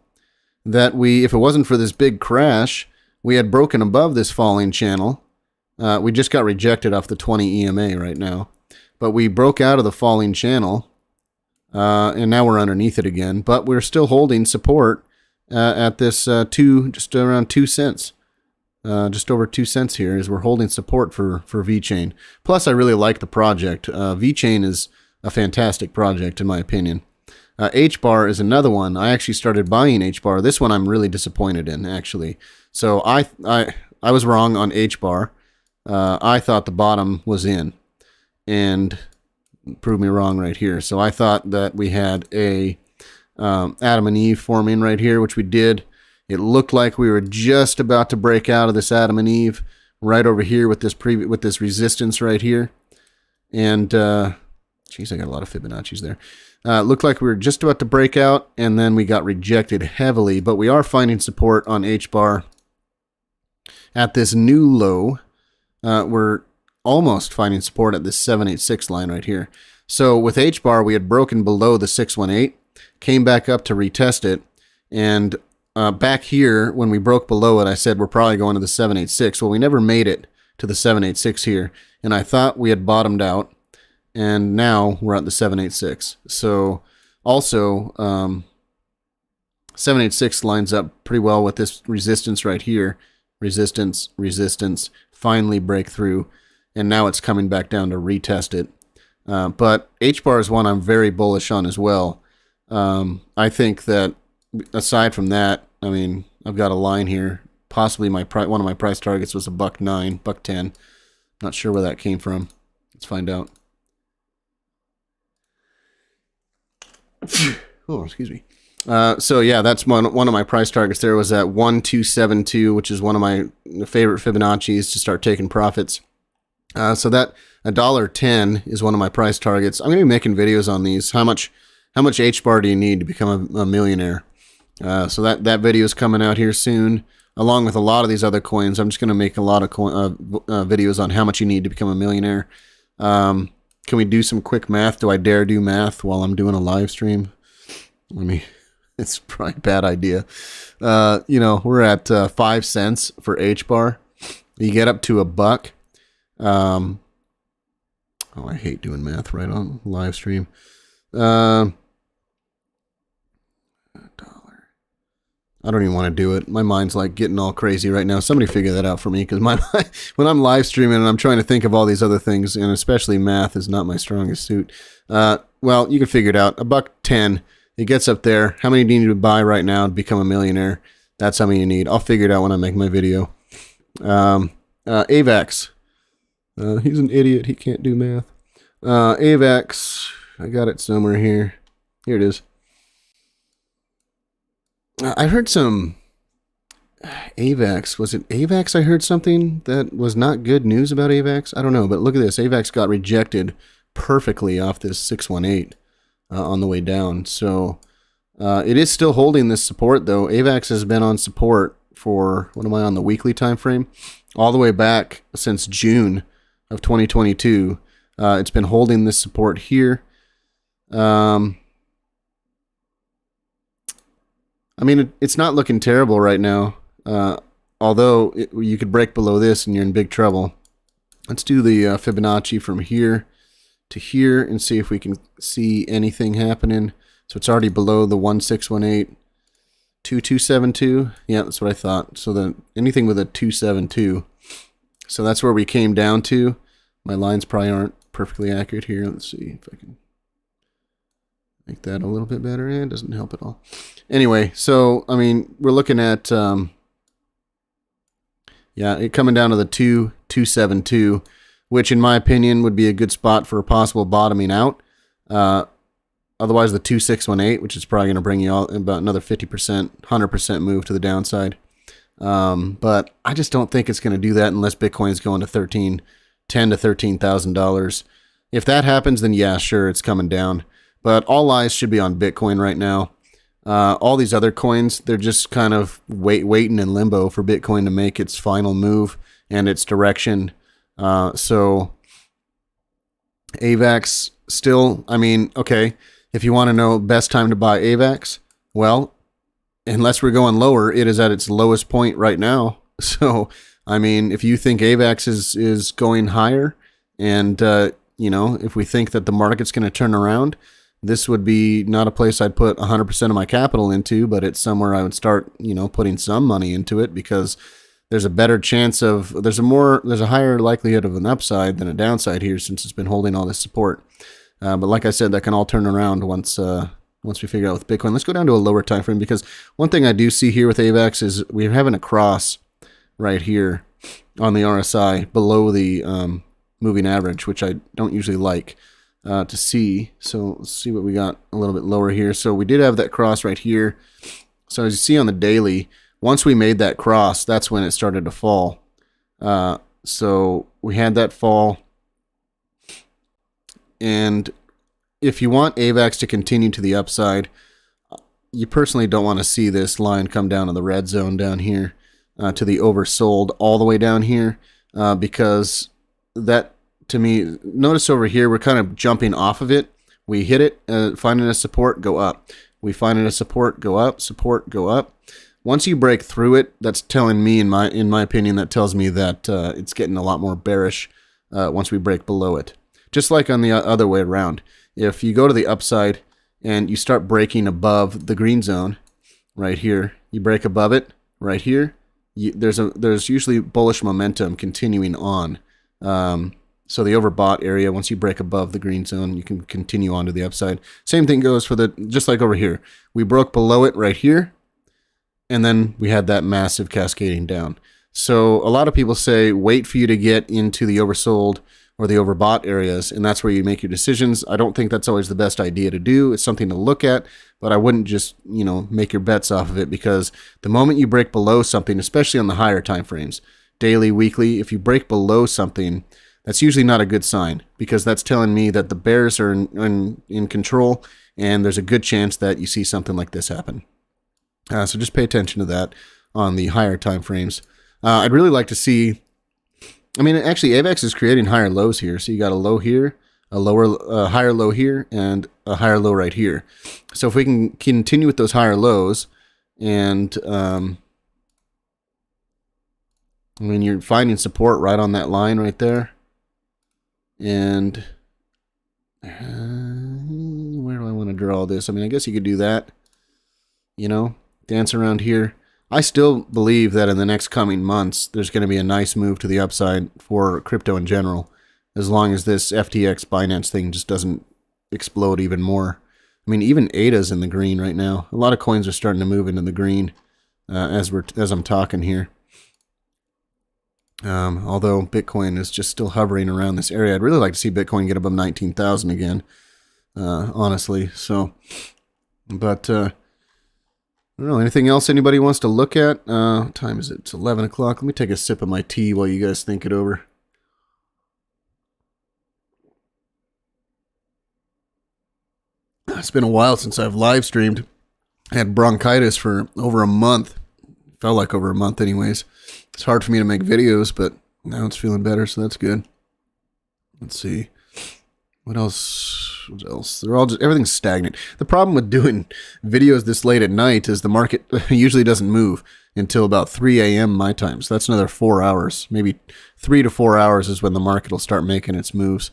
that if it wasn't for this big crash, we had broken above this falling channel. We just got rejected off the 20 EMA right now. But we broke out of the falling channel, and now we're underneath it again. But we're still holding support at this just around 2 cents. Just over 2 cents here is we're holding support for VeChain. Plus, I really like the project. VeChain is a fantastic project, in my opinion. HBAR is another one. I actually started buying HBAR. This one I'm really disappointed in, actually. So I was wrong on HBAR. I thought the bottom was in, and proved me wrong right here. So I thought that we had a Adam and Eve forming right here, which we did. It looked like we were just about to break out of this Adam and Eve right over here with this resistance right here. And geez, I got a lot of Fibonacci's there. Looked like we were just about to break out, and then we got rejected heavily. But we are finding support on HBAR at this new low. We're almost finding support at this 786 line right here. So with HBAR, we had broken below the 618, came back up to retest it, and back here, when we broke below it, I said we're probably going to the 786. Well, we never made it to the 786 here, and I thought we had bottomed out, and now we're at the 786. So also, 786 lines up pretty well with this resistance right here. Resistance, resistance, finally break through, and now it's coming back down to retest it. But HBAR is one I'm very bullish on as well. I think that aside from that, I mean, I've got a line here. Possibly one of my price targets was $1.09, $1.10. Not sure where that came from. Let's find out. Oh, excuse me. So yeah, that's one of my price targets. There was at 1272, which is one of my favorite Fibonacci's to start taking profits. So that $1.10 is one of my price targets. I'm going to be making videos on these. How much HBAR do you need to become a millionaire? So that video is coming out here soon, along with a lot of these other coins. I'm just going to make a lot of videos on how much you need to become a millionaire. Can we do some quick math? Do I dare do math while I'm doing a live stream? It's probably a bad idea. We're at 5 cents for HBAR. You get up to $1. Oh, I hate doing math right on live stream. $1. I don't even want to do it. My mind's like getting all crazy right now. Somebody figure that out for me, because when I'm live streaming and I'm trying to think of all these other things, and especially math is not my strongest suit. Well, you can figure it out. $1.10. It gets up there. How many do you need to buy right now to become a millionaire? That's how many you need. I'll figure it out when I make my video. AVAX. He's an idiot. He can't do math. AVAX. I got it somewhere here. Here it is. I heard some AVAX. Was it AVAX? I heard something that was not good news about AVAX. I don't know, but look at this. AVAX got rejected perfectly off this 618 on the way down. So it is still holding this support, though. AVAX has been on support for, what am I on, the weekly time frame? All the way back since June of 2022. It's been holding this support here. I mean, it's not looking terrible right now, although you could break below this and you're in big trouble. Let's do the Fibonacci from here to here and see if we can see anything happening. So it's already below the 1618, 2272. Yeah, that's what I thought. So then anything with a 272. So that's where we came down to. My lines probably aren't perfectly accurate here. Let's see if I can make that a little bit better. It doesn't help at all. Anyway, so, I mean, we're looking at, yeah, it coming down to the 272, which in my opinion would be a good spot for a possible bottoming out. Otherwise, the 2618, which is probably going to bring you all about another 50%, 100% move to the downside. But I just don't think it's going to do that unless Bitcoin is going to $10,000 to $13,000. If that happens, then yeah, sure, it's coming down. But all eyes should be on Bitcoin right now. All these other coins, they're just kind of waiting in limbo for Bitcoin to make its final move and its direction. So AVAX still, I mean, okay, if you want to know best time to buy AVAX, well, unless we're going lower, it is at its lowest point right now. So, I mean, if you think AVAX is going higher and, you know, if we think that the market's going to turn around, this would be not a place I'd put 100% of my capital into, but it's somewhere I would start, you know, putting some money into it, because there's a better chance of, there's a higher likelihood of an upside than a downside here, since it's been holding all this support. But like I said, that can all turn around once we figure out with Bitcoin. Let's go down to a lower time frame, because one thing I do see here with AVAX is we're having a cross right here on the RSI below the moving average, which I don't usually like to see. So let's see what we got a little bit lower here. So we did have that cross right here. So as you see on the daily, once we made that cross, that's when it started to fall. So we had that fall. And if you want AVAX to continue to the upside, you personally don't want to see this line come down to the red zone down here, to the oversold all the way down here, because that, to me, notice over here, we're kind of jumping off of it. We hit it, finding a support, go up. We find it a support, go up, support, go up. Once you break through it, that's telling me, in my opinion, that tells me that it's getting a lot more bearish once we break below it. Just like on the other way around. If you go to the upside and you start breaking above the green zone right here, you break above it right here, there's usually bullish momentum continuing on. So the overbought area, once you break above the green zone, you can continue on to the upside. Same thing goes for just like over here. We broke below it right here, and then we had that massive cascading down. So a lot of people say, wait for you to get into the oversold or the overbought areas, and that's where you make your decisions. I don't think that's always the best idea to do. It's something to look at, but I wouldn't just, you know, make your bets off of it, because the moment you break below something, especially on the higher time frames, daily, weekly, if you break below something, that's usually not a good sign, because that's telling me that the bears are in control, and there's a good chance that you see something like this happen. So just pay attention to that on the higher time frames. I'd really like to see, I mean, actually, AVAX is creating higher lows here. So you got a low here, a higher low here, and a higher low right here. So if we can continue with those higher lows, and I mean, you're finding support right on that line right there. And where do I want to draw this? I mean, I guess you could do that, you know, dance around here. I still believe that in the next coming months, there's going to be a nice move to the upside for crypto in general, as long as this FTX Binance thing just doesn't explode even more. I mean, even ADA's in the green right now. A lot of coins are starting to move into the green as I'm talking here. Although Bitcoin is just still hovering around this area. I'd really like to see Bitcoin get above 19,000 again, honestly. So, but I don't know. Anything else anybody wants to look at? What time is it? It's 11 o'clock. Let me take a sip of my tea while you guys think it over. It's been a while since I've live streamed. I had bronchitis for over a month. Felt like over a month anyways. It's hard for me to make videos, but now it's feeling better, so that's good. Let's see. What else? What else? They're all just, everything's stagnant. The problem with doing videos this late at night is the market usually doesn't move until about 3 a.m. my time. So that's another 4 hours. Maybe 3 to 4 hours is when the market will start making its moves.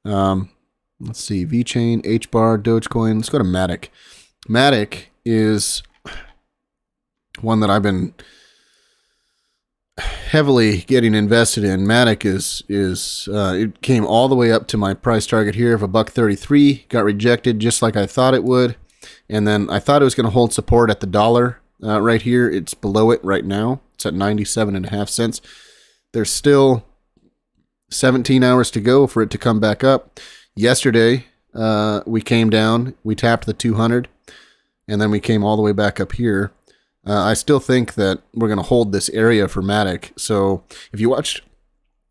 Let's see, VeChain, HBAR, Dogecoin. Let's go to Matic. Matic is one that I've been heavily getting invested in. Matic is it came all the way up to my price target here of $1.33. Got rejected just like I thought it would, and then I thought it was going to hold support at the dollar right here. It's below it right now. It's at 97.5 cents. There's still 17 hours to go for it to come back up. Yesterday, we came down, we tapped the 200, and then we came all the way back up here. I still think that we're going to hold this area for Matic. So if you watched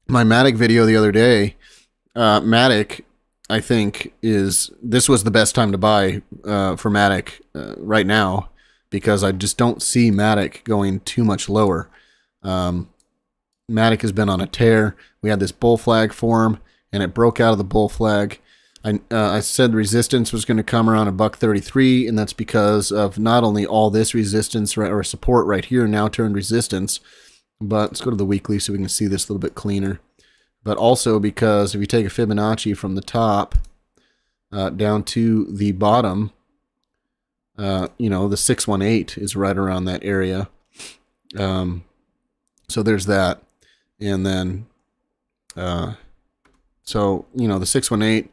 my Matic video the other day, Matic, I think, this was the best time to buy for Matic right now, because I just don't see Matic going too much lower. Matic has been on a tear. We had this bull flag form, and it broke out of the bull flag. I said resistance was going to come around $1.33, and that's because of not only all this resistance or support right here now turned resistance, but let's go to the weekly so we can see this a little bit cleaner. But also because if you take a Fibonacci from the top down to the bottom, the 618 is right around that area. So there's that. And then, the 618,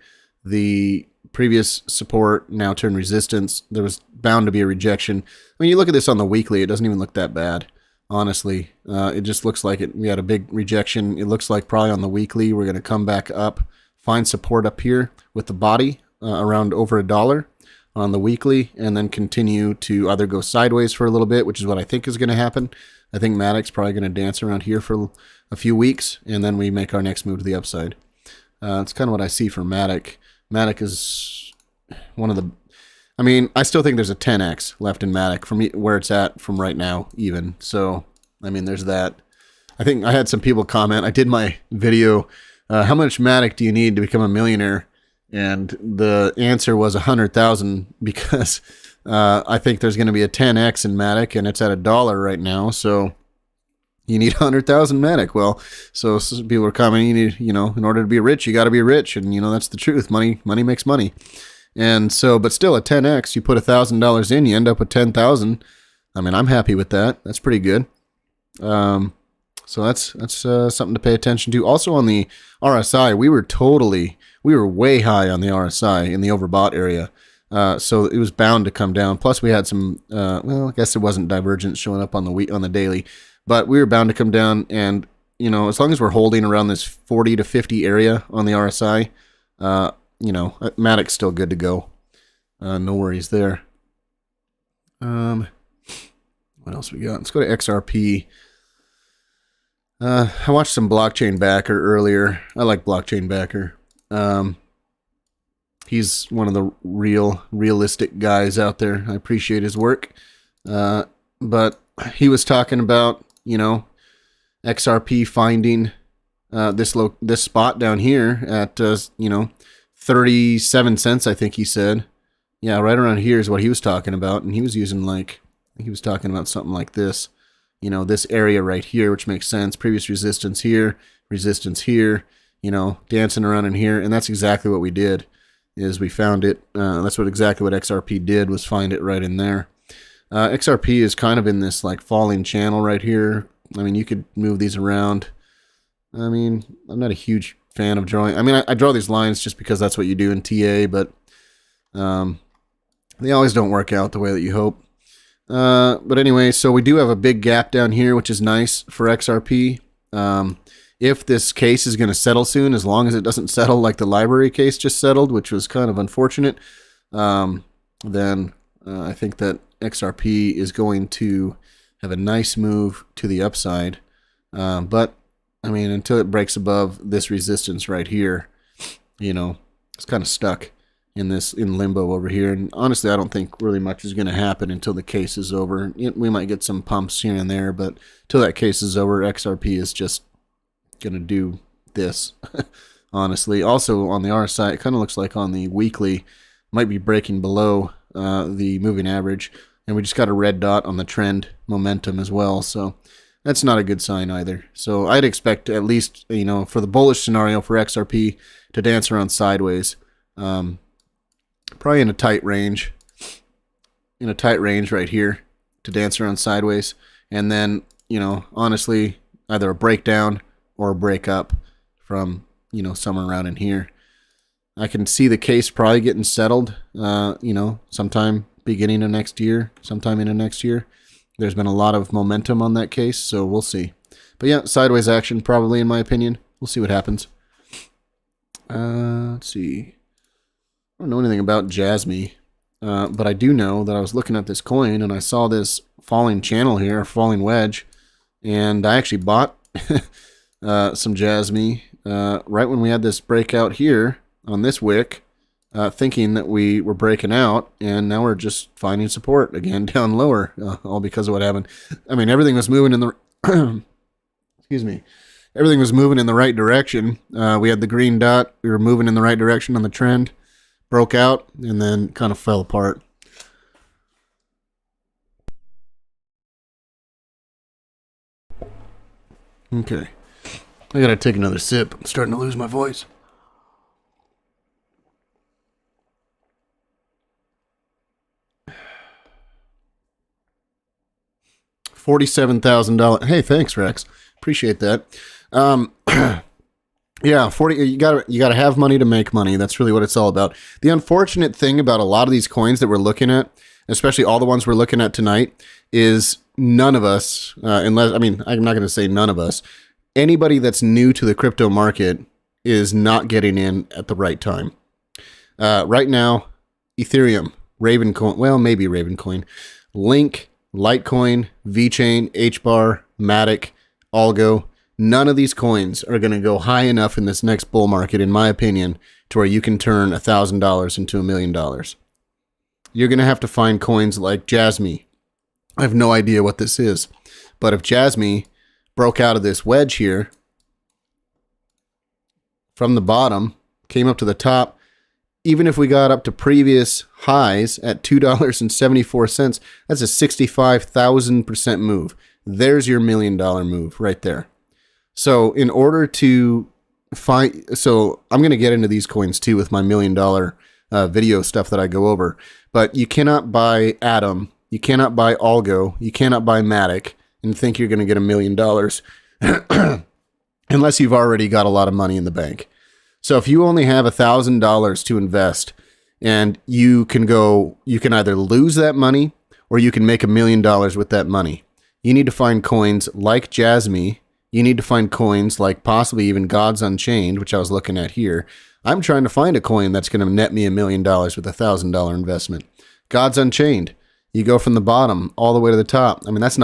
the previous support now turned resistance. There was bound to be a rejection. When you look at this on the weekly, it doesn't even look that bad, honestly. It just looks like we had a big rejection. It looks like probably on the weekly we're going to come back up, find support up here with the body around over $1 on the weekly, and then continue to either go sideways for a little bit, which is what I think is going to happen. I think Matic's probably going to dance around here for a few weeks, and then we make our next move to the upside. It's kind of what I see for Matic. Matic is one of the... I mean, I still think there's a 10x left in Matic from where it's at from right now, even. So, I mean, there's that. I think I had some people comment. I did my video, how much Matic do you need to become a millionaire? And the answer was 100,000, because I think there's going to be a 10x in Matic, and it's at $1 right now. So you need 100,000 Matic. Well, so people are commenting, you need, in order to be rich, you got to be rich. And, that's the truth. Money makes money. And so, but still at 10x, you put $1,000 in, you end up with 10,000. I mean, I'm happy with that. That's pretty good. So that's something to pay attention to. Also on the RSI, we were way high on the RSI in the overbought area. So it was bound to come down. Plus we had some, I guess it wasn't divergence showing up on the daily, but we were bound to come down. And, as long as we're holding around this 40 to 50 area on the RSI, Matic's still good to go. No worries there. What else we got? Let's go to XRP. I watched some Blockchain Backer earlier. I like Blockchain Backer. He's one of the realistic guys out there. I appreciate his work. But he was talking about, XRP finding this spot down here at 37 cents, I think he said. Yeah, right around here is what he was talking about, and he was using he was talking about something like this. This area right here, which makes sense. Previous resistance here, you know, dancing around in here. And that's exactly what we did, is we found it. That's exactly what XRP did, was find it right in there. XRP is kind of in this like falling channel right here. I mean, you could move these around. I mean, I'm not a huge fan of drawing. I mean, I draw these lines just because that's what you do in TA, but they always don't work out the way that you hope. But anyway, so we do have a big gap down here, which is nice for XRP. If this case is going to settle soon, as long as it doesn't settle like the library case just settled, which was kind of unfortunate, then I think that XRP is going to have a nice move to the upside. But, I mean, until it breaks above this resistance right here, you know, it's kind of stuck in limbo over here. And honestly, I don't think really much is going to happen until the case is over. We might get some pumps here and there, but until that case is over, XRP is just going to do this, honestly. Also, on the RSI, it kind of looks like on the weekly, might be breaking below the moving average. And we just got a red dot on the trend momentum as well. So that's not a good sign either. So I'd expect at least, you know, for the bullish scenario for XRP to dance around sideways. Probably in a tight range. In a tight range right here to dance around sideways. And then, you know, honestly, either a breakdown or a break up from, you know, somewhere around in here. I can see the case probably getting settled, you know, sometime beginning of next year, sometime into next year. There's been a lot of momentum on that case, so we'll see. But yeah, sideways action probably, in my opinion. We'll see what happens. Let's see. I don't know anything about Jasmy, but I do know that I was looking at this coin and I saw this falling channel here, falling wedge, and I actually bought some Jasmy right when we had this breakout here on this wick, thinking that we were breaking out, and now we're just finding support again down lower, all because of what happened. I mean, everything was moving in the excuse me, everything was moving in the right direction. We had the green dot, we were moving in the right direction on the trend, broke out, and then kind of fell apart. Okay, I gotta take another sip. I'm starting to lose my voice. $47,000. Hey, thanks, Rex. Appreciate that. Yeah, 40. You gotta have money to make money. That's really what it's all about. The unfortunate thing about a lot of these coins that we're looking at, especially all the ones we're looking at tonight, is none of us, unless, I mean, I'm not going to say none of us, anybody that's new to the crypto market is not getting in at the right time. Right now, Ethereum, Ravencoin, well, maybe Ravencoin, Link, Litecoin, VeChain, HBAR, Matic, Algo, none of these coins are going to go high enough in this next bull market, in my opinion, to where you can turn $1,000 into $1 million. You're going to have to find coins like Jasmy. I have no idea what this is, but if Jasmy broke out of this wedge here from the bottom, came up to the top, even if we got up to previous highs at $2.74, that's a 65,000% move. There's your $1 million move right there. So in order to find, so I'm going to get into these coins too with my $1 million video stuff that I go over, but you cannot buy Atom, you cannot buy Algo, you cannot buy Matic and think you're going to get $1 million unless you've already got a lot of money in the bank. So if you only have $1,000 to invest, and you can either lose that money or you can make $1 million with that money. You need to find coins like Jasmy. You need to find coins like possibly even Gods Unchained, which I was looking at here. I'm trying to find a coin that's going to net me $1 million with a $1,000 investment. Gods Unchained. You go from the bottom all the way to the top. I mean, that's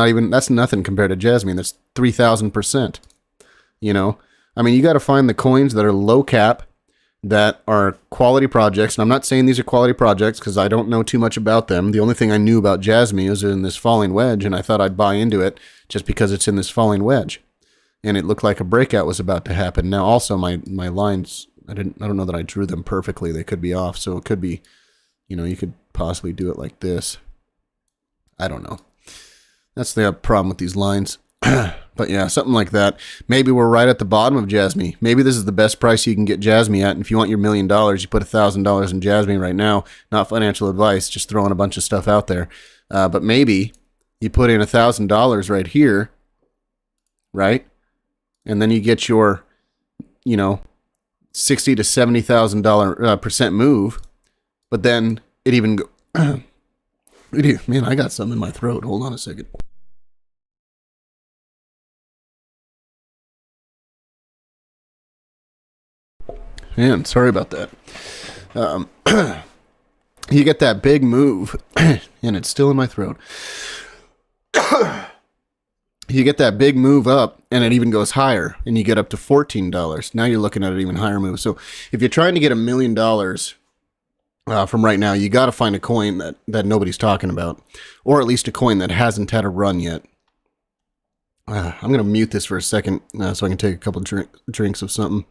nothing compared to Jasmy. That's 3,000%. You know, I mean, you got to find the coins that are low cap, that are quality projects. And I'm not saying these are quality projects because I don't know too much about them. The only thing I knew about Jasmy was in this falling wedge, and I thought I'd buy into it just because it's in this falling wedge. And it looked like a breakout was about to happen. Now, also my lines, I don't know that I drew them perfectly. They could be off, so it could be, you know, you could possibly do it like this. I don't know. That's the problem with these lines. But yeah, something like that. Maybe we're right at the bottom of Jasmy. Maybe this is the best price you can get Jasmy at. And if you want your $1 million, you put $1,000 in Jasmy right now. Not financial advice, just throwing a bunch of stuff out there. But maybe you put in $1,000 right here, right? And then you get your, you know, $60,000 to $70,000 percent move. But then it even go. Man, I got something in my throat. Hold on a second. Man, sorry about that. You get that big move, and it's still in my throat. You get that big move up, and it even goes higher, and you get up to $14. Now you're looking at an even higher move. So if you're trying to get $1 million from right now, you got to find a coin that nobody's talking about, or at least a coin that hasn't had a run yet. I'm going to mute this for a second so I can take a couple drinks of something.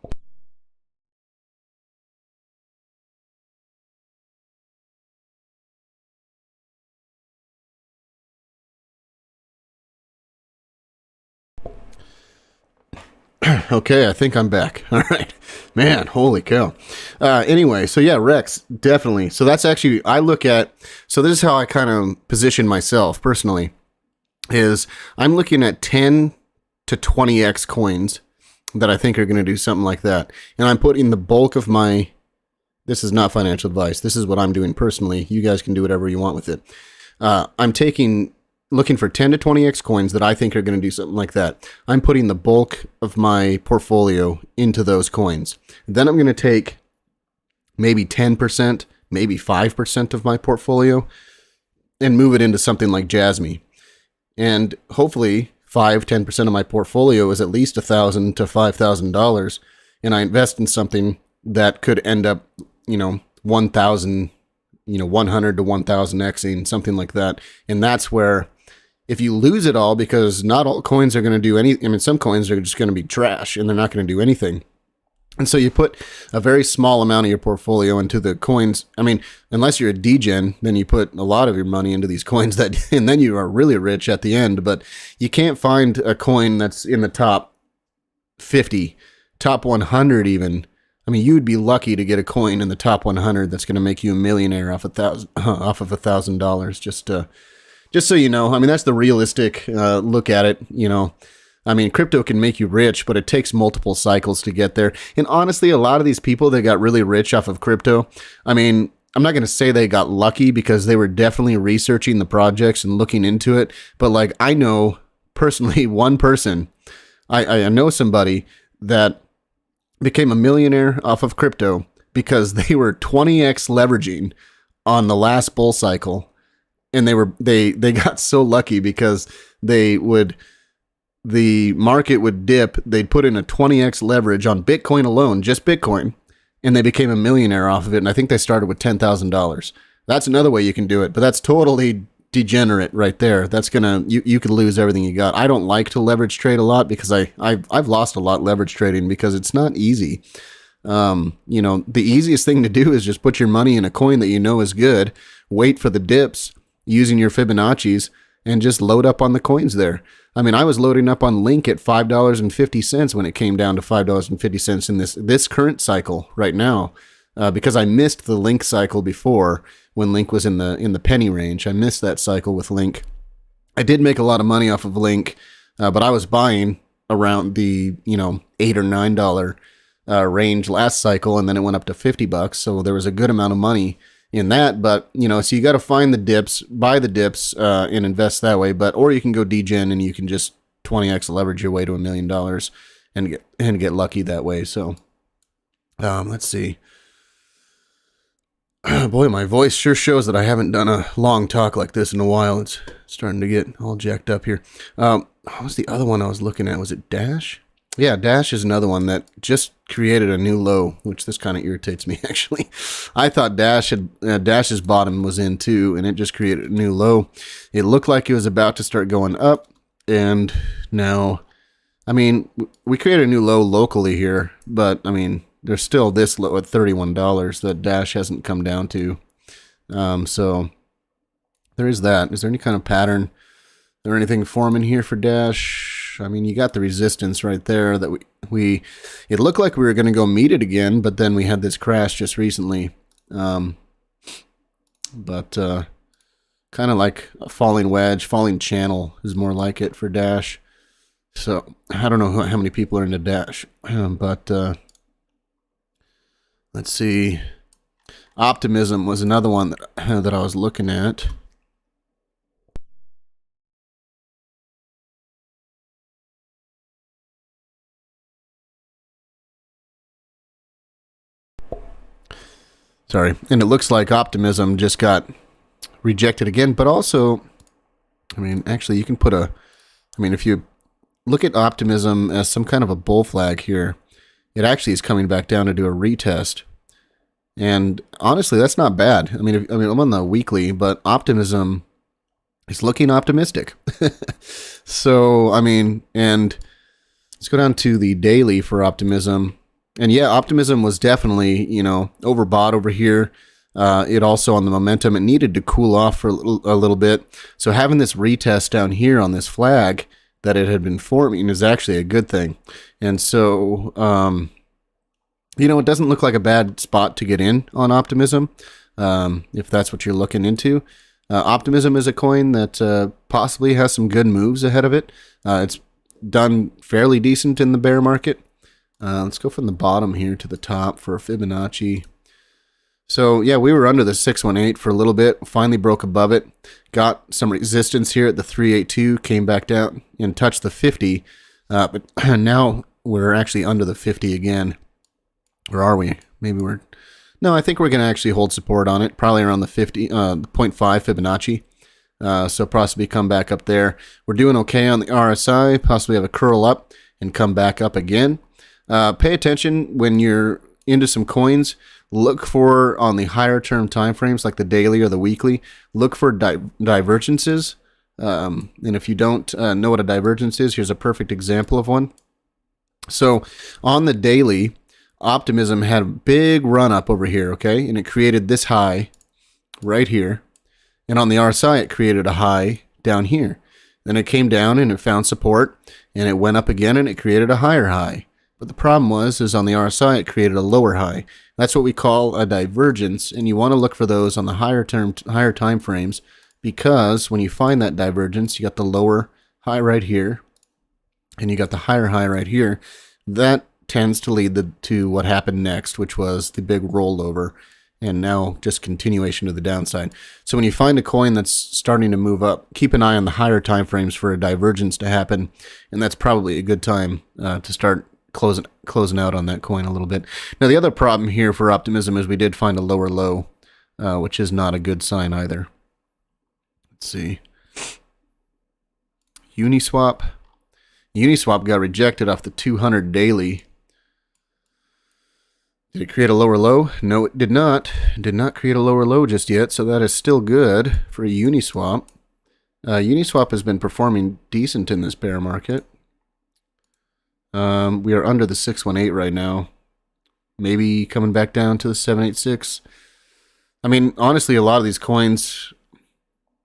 Okay, I think I'm back. All right. Man, holy cow. Anyway, so yeah, Rex, definitely. So that's actually, I look at, so this is how I kind of position myself personally, is I'm looking at 10 to 20x coins that I think are going to do something like that. And I'm putting the bulk of my, this is not financial advice. This is what I'm doing personally. You guys can do whatever you want with it. I'm looking for 10 to 20x coins that I think are going to do something like that. I'm putting the bulk of my portfolio into those coins. Then I'm going to take maybe 10%, maybe 5% of my portfolio and move it into something like Jasmy. And hopefully 5-10% of my portfolio is at least $1,000 to $5,000. And I invest in something that could end up, 1,000, 100 to 1,000xing, something like that. And that's where, if you lose it all, because not all coins are going to do anything. I mean, some coins are just going to be trash and they're not going to do anything. And so you put a very small amount of your portfolio into the coins. I mean, unless you're a degen, then you put a lot of your money into these coins and then you are really rich at the end. But you can't find a coin that's in the top 50, top 100 even. I mean, you'd be lucky to get a coin in the top 100 that's going to make you a millionaire off of $1,000. Just so you know, I mean, that's the realistic look at it, I mean, crypto can make you rich, but it takes multiple cycles to get there. And honestly, a lot of these people that got really rich off of crypto, I mean, I'm not going to say they got lucky because they were definitely researching the projects and looking into it. But like, I know personally one person, I know somebody that became a millionaire off of crypto because they were 20x leveraging on the last bull cycle. And they got so lucky because the market would dip. They'd put in a 20x leverage on Bitcoin alone, just Bitcoin, and they became a millionaire off of it. And I think they started with $10,000. That's another way you can do it, but that's totally degenerate right there. That's you could lose everything you got. I don't like to leverage trade a lot because I've lost a lot leverage trading because it's not easy. The easiest thing to do is just put your money in a coin that you know is good, wait for the dips, using your Fibonacci's, and just load up on the coins there. I mean, I was loading up on Link at $5.50 when it came down to $5.50 in this current cycle right now, because I missed the Link cycle before when Link was in the penny range. I missed that cycle with Link. I did make a lot of money off of Link, but I was buying around the $8 or $9 range last cycle, and then it went up to $50. So there was a good amount of money in that, but so you got to find the dips, buy the dips, and invest that way. Or you can go degen and you can just 20x leverage your way to $1 million and get lucky that way. So, let's see. Boy, my voice sure shows that I haven't done a long talk like this in a while. It's starting to get all jacked up here. What was the other one I was looking at? Was it Dash? Yeah, Dash is another one that just created a new low, which this kind of irritates me, actually. I thought Dash's bottom was in too, and it just created a new low. It looked like it was about to start going up, and now, I mean, we created a new low locally here, but, I mean, there's still this low at $31 that Dash hasn't come down to. So, there is that. Is there any kind of pattern or anything forming here for Dash? crash. I mean, you got the resistance right there that it looked like we were going to go meet it again, but then we had this crash just recently. But kind of like a falling wedge, falling channel is more like it for Dash. So I don't know how many people are into Dash, but let's see. Optimism was another one that I was looking at. Sorry. And it looks like Optimism just got rejected again, but also, I mean, actually you can put if you look at Optimism as some kind of a bull flag here, it actually is coming back down to do a retest. And honestly, that's not bad. I mean, I'm on the weekly, but Optimism is looking optimistic. So, I mean, and let's go down to the daily for Optimism. And yeah, Optimism was definitely, overbought over here. It also on the momentum, it needed to cool off for a little bit. So having this retest down here on this flag that it had been forming is actually a good thing. And so, it doesn't look like a bad spot to get in on Optimism, if that's what you're looking into. Optimism is a coin that possibly has some good moves ahead of it. It's done fairly decent in the bear market. Let's go from the bottom here to the top for Fibonacci. So yeah, we were under the 618 for a little bit, finally broke above it, got some resistance here at the 382, came back down and touched the 50, but now we're actually under the 50 again. Or are we? Maybe we're... No, I think we're going to actually hold support on it, probably around the 0.5 Fibonacci. So possibly come back up there. We're doing okay on the RSI, possibly have a curl up and come back up again. Pay attention when you're into some coins. Look for, on the higher term time frames, like the daily or the weekly, look for divergences. And if you don't know what a divergence is, here's a perfect example of one. So on the daily, Optimism had a big run up over here, okay? And it created this high right here. And on the RSI, it created a high down here. Then it came down and it found support, and it went up again and it created a higher high. But the problem is on the RSI, it created a lower high. That's what we call a divergence, and you want to look for those on the higher time frames, because when you find that divergence, you got the lower high right here, and you got the higher high right here. That tends to lead to what happened next, which was the big rollover, and now just continuation to the downside. So when you find a coin that's starting to move up, keep an eye on the higher time frames for a divergence to happen, and that's probably a good time to start closing out on that coin a little bit. Now, the other problem here for Optimism is we did find a lower low, which is not a good sign either. Let's see. Uniswap got rejected off the 200 daily. Did it create a lower low? No, it did not. It did not create a lower low just yet, so that is still good for Uniswap. Uniswap has been performing decent in this bear market. We are under the 618 right now. Maybe coming back down to the 786. I mean, honestly, a lot of these coins,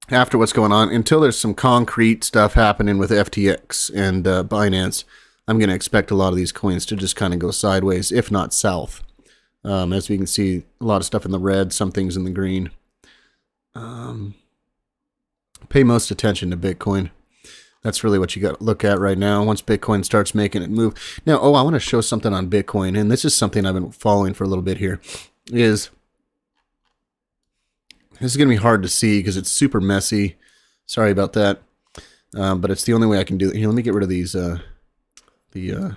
after what's going on, until there's some concrete stuff happening with FTX and Binance, I'm going to expect a lot of these coins to just kind of go sideways, if not south. As we can see, a lot of stuff in the red, some things in the green. Pay most attention to Bitcoin. That's really what you got to look at right now. Once Bitcoin starts making it move. Now, I want to show something on Bitcoin, and this is something I've been following for a little bit here. This is going to be hard to see because it's super messy. Sorry about that. But it's the only way I can do it. Here, let me get rid of these the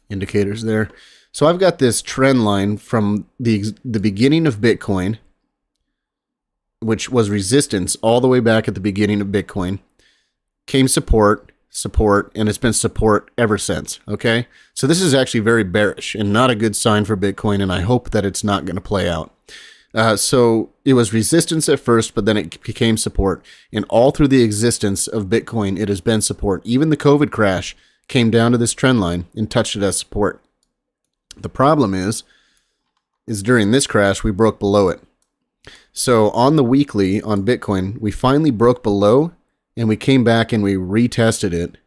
indicators there. So I've got this trend line from the beginning of Bitcoin, which was resistance all the way back at the beginning of Bitcoin. Came support, and it's been support ever since, okay? So this is actually very bearish and not a good sign for Bitcoin, and I hope that it's not going to play out. So it was resistance at first, but then it became support. And all through the existence of Bitcoin, it has been support. Even the COVID crash came down to this trend line and touched it as support. The problem is during this crash, we broke below it. So on the weekly on Bitcoin, we finally broke below, and we came back and we retested it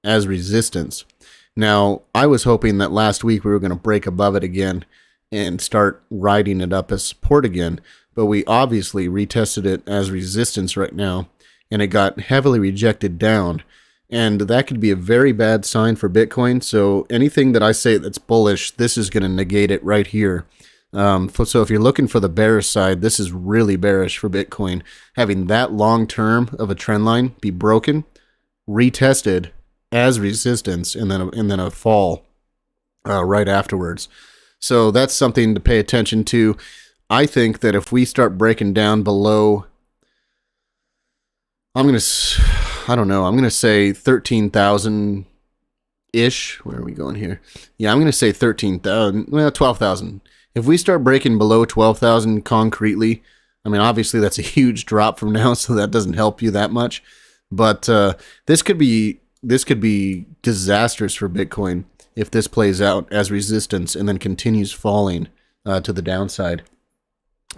as resistance. Now, I was hoping that last week we were going to break above it again and start riding it up as support again, but we obviously retested it as resistance right now, and it got heavily rejected down, and that could be a very bad sign for Bitcoin. So anything that I say that's bullish, this is going to negate it right here. So if you're looking for the bearish side, this is really bearish for Bitcoin. Having that long term of a trend line be broken, retested as resistance, and then a fall right afterwards. So that's something to pay attention to. I think that if we start breaking down below, I'm going to say 13,000 ish. Where are we going here? Yeah, I'm going to say 13,000, well, 12,000. If we start breaking below 12,000 concretely, I mean, obviously that's a huge drop from now, so that doesn't help you that much. But this could be disastrous for Bitcoin if this plays out as resistance and then continues falling to the downside.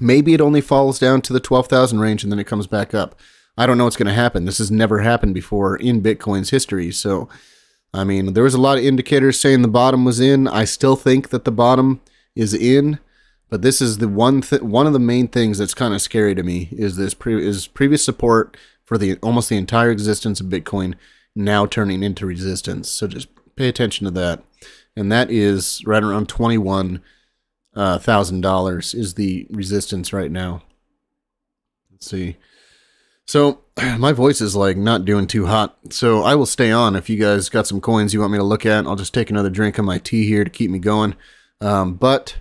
Maybe it only falls down to the 12,000 range and then it comes back up. I don't know what's going to happen. This has never happened before in Bitcoin's history. So, I mean, there was a lot of indicators saying the bottom was in. I still think that the bottom is in, but this is the one of the main things that's kind of scary to me is this previous support for almost the entire existence of Bitcoin now turning into resistance. So just pay attention to that, and that is right around $21,000 is the resistance right now. Let's see. So my voice is like not doing too hot, so I will stay on. If you guys got some coins you want me to look at, I'll just take another drink of my tea here to keep me going. But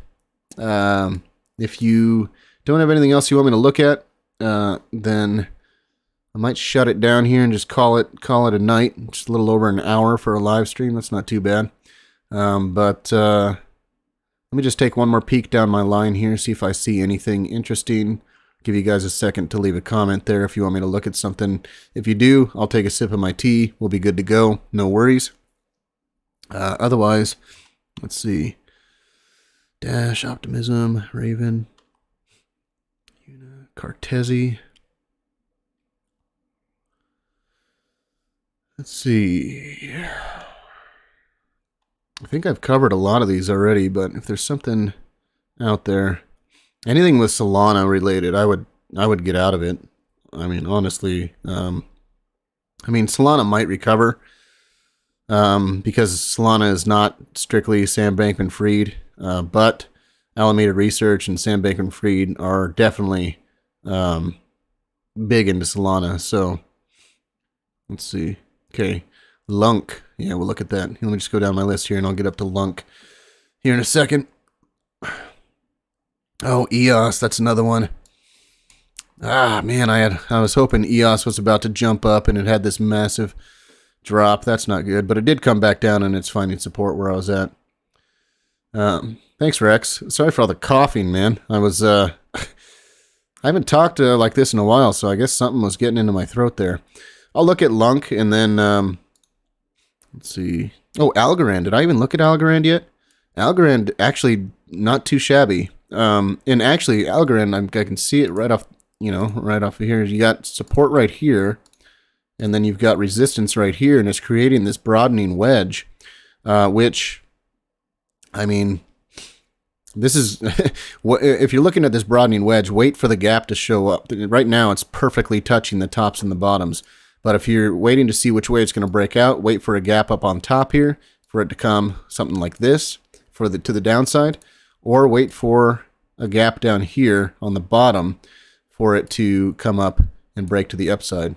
if you don't have anything else you want me to look at, then I might shut it down here and just call it a night. Just a little over an hour for a live stream. That's not too bad. But let me just take one more peek down my line here, see if I see anything interesting. Give you guys a second to leave a comment there if you want me to look at something. If you do, I'll take a sip of my tea. We'll be good to go. No worries. Otherwise, let's see. Dash, Optimism, Raven, Cartesi. Let's see. I think I've covered a lot of these already, but if there's something out there, anything with Solana related, I would get out of it. I mean, honestly, Solana might recover because Solana is not strictly Sam Bankman-Fried. But Alameda Research and Sam Bankman-Fried are definitely big into Solana. So let's see. Okay, Lunk. Yeah, we'll look at that. Let me just go down my list here, and I'll get up to Lunk here in a second. Oh, EOS. That's another one. Ah, man, I was hoping EOS was about to jump up, and it had this massive drop. That's not good, but it did come back down, and it's finding support where I was at. Thanks, Rex. Sorry for all the coughing, man. I haven't talked like this in a while, so I guess something was getting into my throat there. I'll look at Lunk, and then, let's see. Oh, Algorand. Did I even look at Algorand yet? Algorand, actually, not too shabby. And actually, Algorand, I can see it right off of here. You got support right here, and then you've got resistance right here, and it's creating this broadening wedge, which... I mean, this is, if you're looking at this broadening wedge, wait for the gap to show up. Right now, it's perfectly touching the tops and the bottoms. But if you're waiting to see which way it's going to break out, wait for a gap up on top here, for it to come something like this to the downside, or wait for a gap down here on the bottom for it to come up and break to the upside.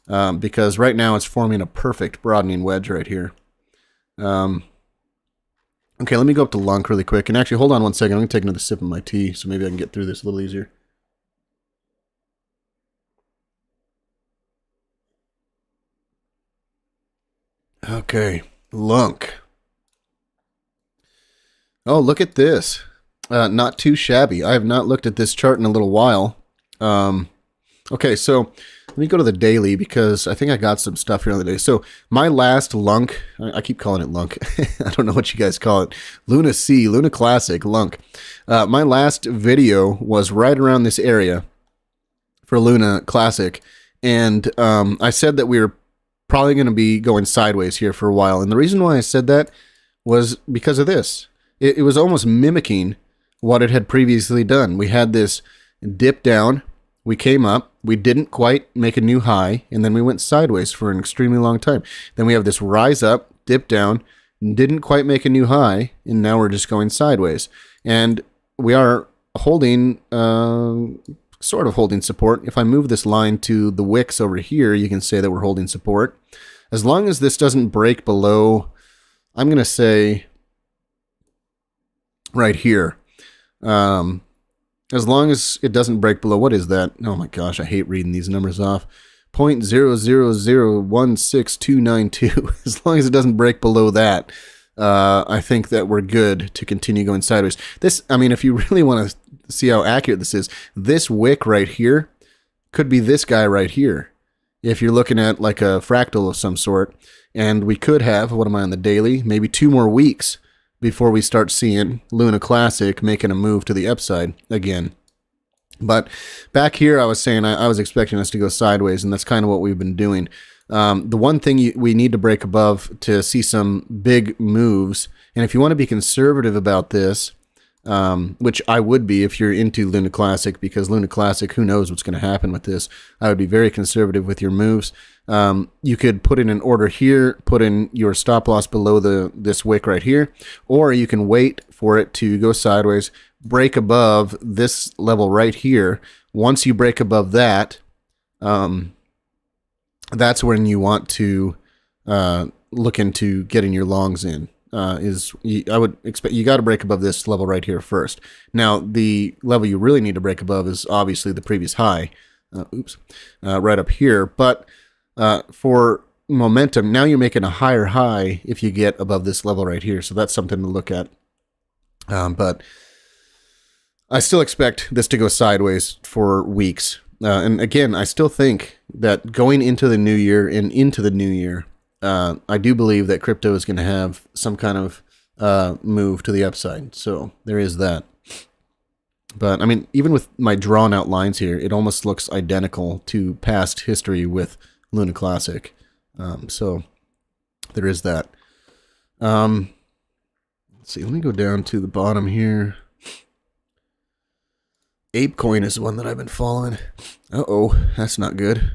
Because right now, it's forming a perfect broadening wedge right here. Okay, let me go up to Lunk really quick. And actually, hold on one second. I'm going to take another sip of my tea, so maybe I can get through this a little easier. Okay, Lunk. Oh, look at this. Not too shabby. I have not looked at this chart in a little while. Okay, so let me go to the daily because I think I got some stuff here on the day. So my last Lunk, I keep calling it Lunk. I don't know what you guys call it. Luna C, Luna Classic, Lunk. My last video was right around this area for Luna Classic. And I said that we were probably going to be going sideways here for a while. And the reason why I said that was because of this. It was almost mimicking what it had previously done. We had this dip down, we came up, we didn't quite make a new high, and then we went sideways for an extremely long time. Then we have this rise up, dip down, didn't quite make a new high, and now we're just going sideways. And we are holding, sort of holding support. If I move this line to the wicks over here, you can say that we're holding support. As long as this doesn't break below, I'm going to say right here. As long as it doesn't break below, what is that? Oh my gosh, I hate reading these numbers off. 0.0001692. As long as it doesn't break below that, I think that we're good to continue going sideways. This, I mean, if you really want to see how accurate this is, this wick right here could be this guy right here. If you're looking at like a fractal of some sort, and we could have, what am I on the daily? Maybe 2 more weeks before we start seeing Luna Classic making a move to the upside again. But back here, I was saying I was expecting us to go sideways, and that's kind of what we've been doing. The one thing we need to break above to see some big moves, and if you want to be conservative about this, which I would be if you're into Luna Classic, because Luna Classic, who knows what's going to happen with this. I would be very conservative with your moves. You could put in an order here, put in your stop loss below this wick right here, or you can wait for it to go sideways, break above this level right here. Once you break above that, that's when you want to look into getting your longs in. I would expect you got to break above this level right here first. Now, the level you really need to break above is obviously the previous high. Right up here. But for momentum, now you're making a higher high if you get above this level right here. So that's something to look at. But I still expect this to go sideways for weeks. And again, I still think that going into the new year and into the new year, I do believe that crypto is going to have some kind of move to the upside. So there is that. But I mean, even with my drawn out lines here, it almost looks identical to past history with Luna Classic. So there is that. Let's see, let me go down to the bottom here. ApeCoin is one that I've been following. Uh-oh, that's not good.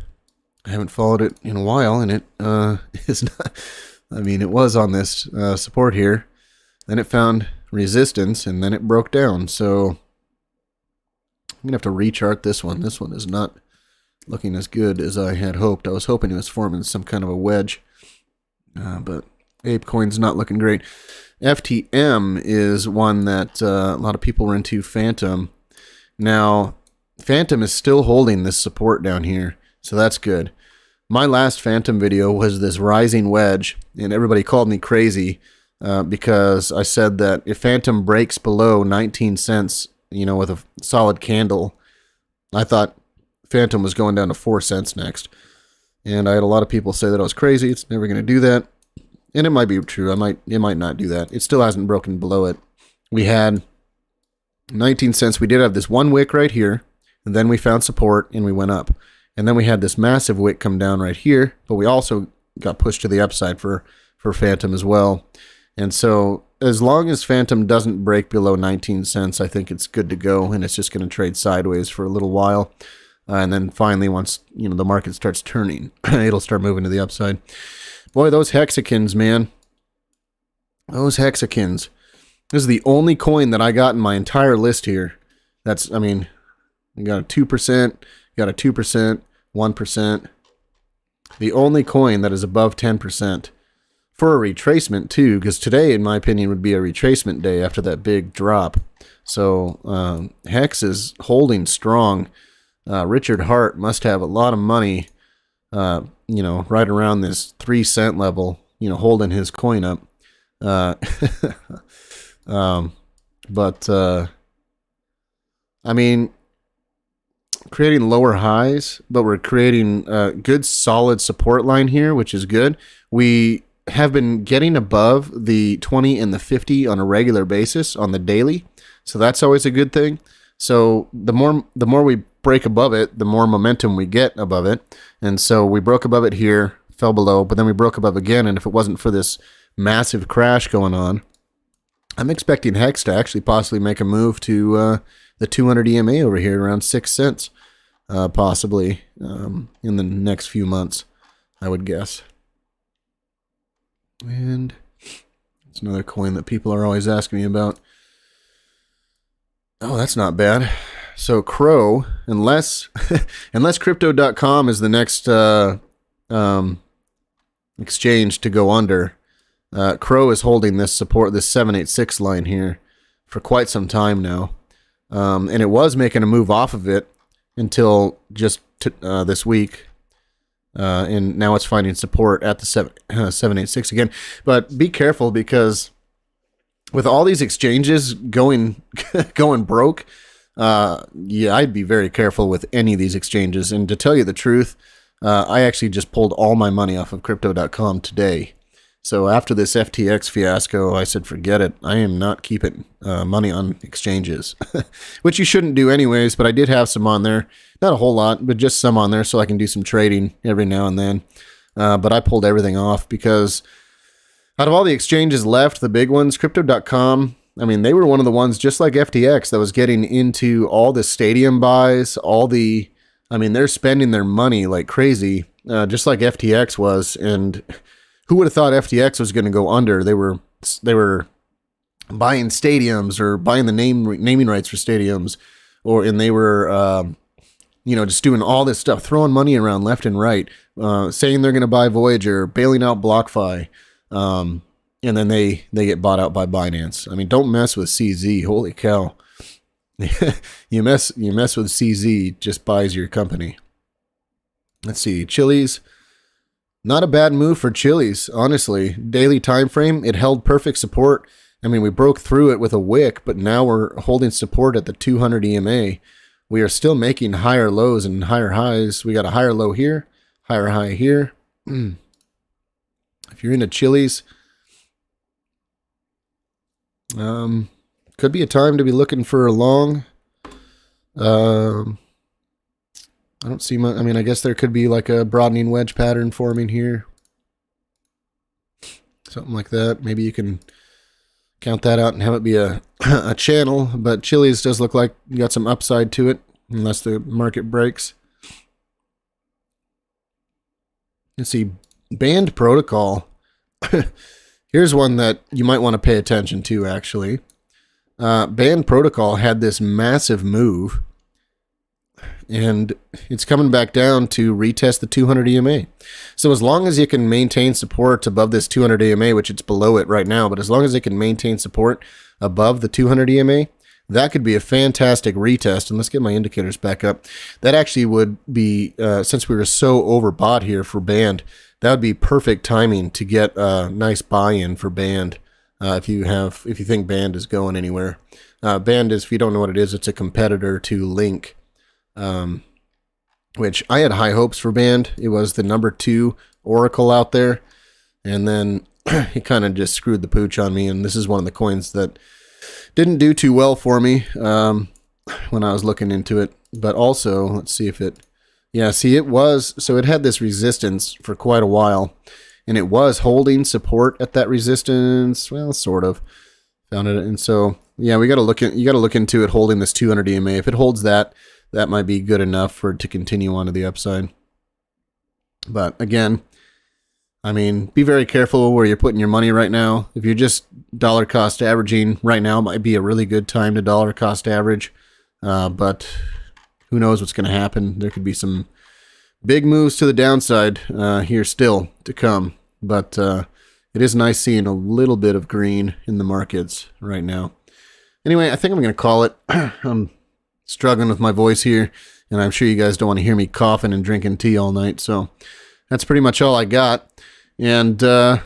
I haven't followed it in a while, and it is not. I mean, it was on this support here. Then it found resistance, and then it broke down. So I'm going to have to rechart this one. This one is not looking as good as I had hoped. I was hoping it was forming some kind of a wedge. But ApeCoin's not looking great. FTM is one that a lot of people were into. Phantom. Now, Phantom is still holding this support down here, so that's good. My last Phantom video was this rising wedge, and everybody called me crazy because I said that if Phantom breaks below 19 cents, you know, with a solid candle, I thought Phantom was going down to 4 cents next. And I had a lot of people say that I was crazy. It's never going to do that. And it might be true. It might not do that. It still hasn't broken below it. We had 19 cents. We did have this one wick right here, and then we found support and we went up. And then we had this massive wick come down right here, but we also got pushed to the upside for Phantom as well. And so as long as Phantom doesn't break below 19 cents, I think it's good to go, and it's just going to trade sideways for a little while. And then finally, once the market starts turning, it'll start moving to the upside. Boy, those hexagons, man. Those hexagons. This is the only coin that I got in my entire list here. That's, I mean, you got a 2%, you got a 2%, 1%. The only coin that is above 10%. For a retracement, too, because today, in my opinion, would be a retracement day after that big drop. So, Hex is holding strong. Richard Hart must have a lot of money, right around this 3 cent level, holding his coin up. I mean, creating lower highs, but we're creating a good solid support line here, which is good. We have been getting above the 20 and the 50 on a regular basis on the daily. So that's always a good thing. So the more we break above it, the more momentum we get above it. And so we broke above it here, fell below, but then we broke above again. And if it wasn't for this massive crash going on, I'm expecting Hex to actually possibly make a move to the 200 EMA over here around 6 cents, possibly in the next few months, I would guess. And it's another coin that people are always asking me about. Oh, that's not bad. So Crow, unless crypto.com is the next exchange to go under, Crow is holding this 786 line here for quite some time now. And it was making a move off of it until just this week. And now it's finding support at the 786 again. But be careful, because with all these exchanges going broke, yeah, I'd be very careful with any of these exchanges. And to tell you the truth, I actually just pulled all my money off of crypto.com today. So after this FTX fiasco, I said, forget it. I am not keeping money on exchanges, which you shouldn't do anyways, but I did have some on there. Not a whole lot, but just some on there so I can do some trading every now and then. But I pulled everything off because out of all the exchanges left, the big ones, crypto.com, I mean, they were one of the ones, just like FTX, that was getting into all the stadium buys, I mean, they're spending their money like crazy, just like FTX was. And who would have thought FTX was going to go under? They were buying stadiums, or buying the naming rights for stadiums, and they were, just doing all this stuff, throwing money around left and right, saying they're going to buy Voyager, bailing out BlockFi, and then they get bought out by Binance. I mean, don't mess with CZ. Holy cow. you mess with CZ, just buys your company. Let's see, Chili's. Not a bad move for Chili's, honestly. Daily time frame, it held perfect support. I mean, we broke through it with a wick, but now we're holding support at the 200 EMA. We are still making higher lows and higher highs. We got a higher low here, higher high here. If you're into Chili's, could be a time to be looking for a long. I don't see much. I mean, I guess there could be like a broadening wedge pattern forming here. Something like that. Maybe you can count that out and have it be a channel. But Chili's does look like you got some upside to it, unless the market breaks. Let's see. Band Protocol. Here's one that you might want to pay attention to, actually. Band Protocol had this massive move, and it's coming back down to retest the 200 EMA. So as long as you can maintain support above this 200 EMA, which it's below it right now, but as long as it can maintain support above the 200 EMA, that could be a fantastic retest. And let's get my indicators back up. That actually would be, since we were so overbought here for Band, that would be perfect timing to get a nice buy-in for Band. If you think Band is going anywhere. Band is, if you don't know what it is, it's a competitor to Link, which I had high hopes for Band. It was the number 2 Oracle out there, and then he kind of just screwed the pooch on me, and this is one of the coins that didn't do too well for me when I was looking into it. But also, let's see if it, yeah, see, it was, so it had this resistance for quite a while, and it was holding support at that resistance. Well, sort of found it. And so, yeah, you got to look into it holding this 200 EMA. If it holds that, that might be good enough for it to continue on to the upside. But again, I mean, be very careful where you're putting your money right now. If you're just dollar cost averaging right now, might be a really good time to dollar cost average. But who knows what's going to happen? There could be some big moves to the downside here still to come. But it is nice seeing a little bit of green in the markets right now. Anyway, I think I'm going to call it. I'm struggling with my voice here, and I'm sure you guys don't want to hear me coughing and drinking tea all night. So that's pretty much all I got. And yeah,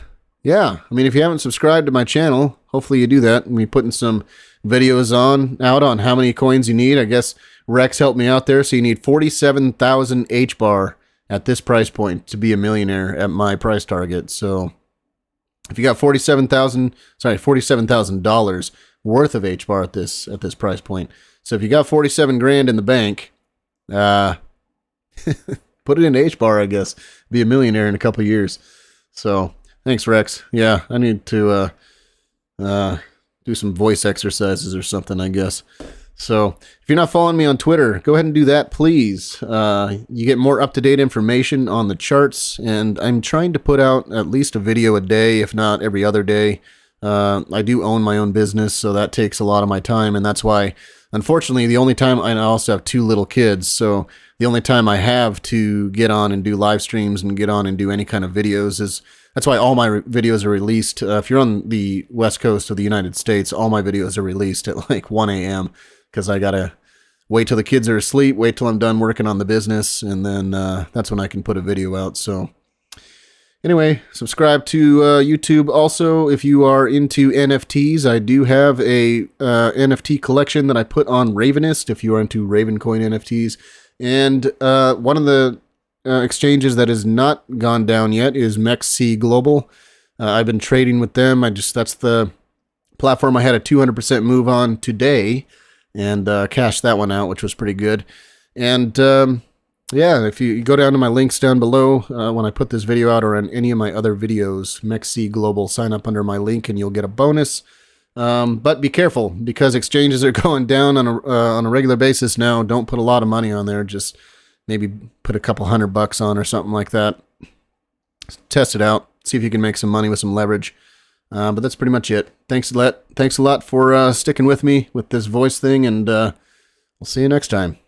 I mean, if you haven't subscribed to my channel, hopefully you do that. And we're putting some videos out on how many coins you need. I guess Rex helped me out there. So you need 47,000 H-bar at this price point to be a millionaire at my price target. So if you got $47,000 worth of H-bar at this price point. So if you got 47 grand in the bank, Put it in H-bar, I guess. Be a millionaire in a couple years. So thanks, Rex. Yeah, I need to do some voice exercises or something, I guess. So if you're not following me on Twitter, go ahead and do that, please. You get more up-to-date information on the charts, and I'm trying to put out at least a video a day, if not every other day. I do own my own business, so that takes a lot of my time, and that's why, unfortunately, the only time, I also have 2 little kids, so the only time I have to get on and do live streams and get on and do any kind of videos is, that's why all my videos are released. If you're on the West Coast of the United States, all my videos are released at like 1 a.m., because I gotta wait till the kids are asleep, wait till I'm done working on the business, and then that's when I can put a video out. So anyway, subscribe to YouTube. Also, if you are into NFTs, I do have a NFT collection that I put on Ravenist, if you are into Ravencoin NFTs. And one of the exchanges that has not gone down yet is MEXC Global. I've been trading with them. That's the platform I had a 200% move on today, and cashed that one out, which was pretty good. And yeah, if you go down to my links down below when I put this video out, or on any of my other videos, MEXC Global, sign up under my link and you'll get a bonus. But be careful, because exchanges are going down on a regular basis now. Don't put a lot of money on there. Just maybe put a couple $100 on or something like that. Test it out. See if you can make some money with some leverage. But that's pretty much it. Thanks a lot for sticking with me with this voice thing, and we'll see you next time.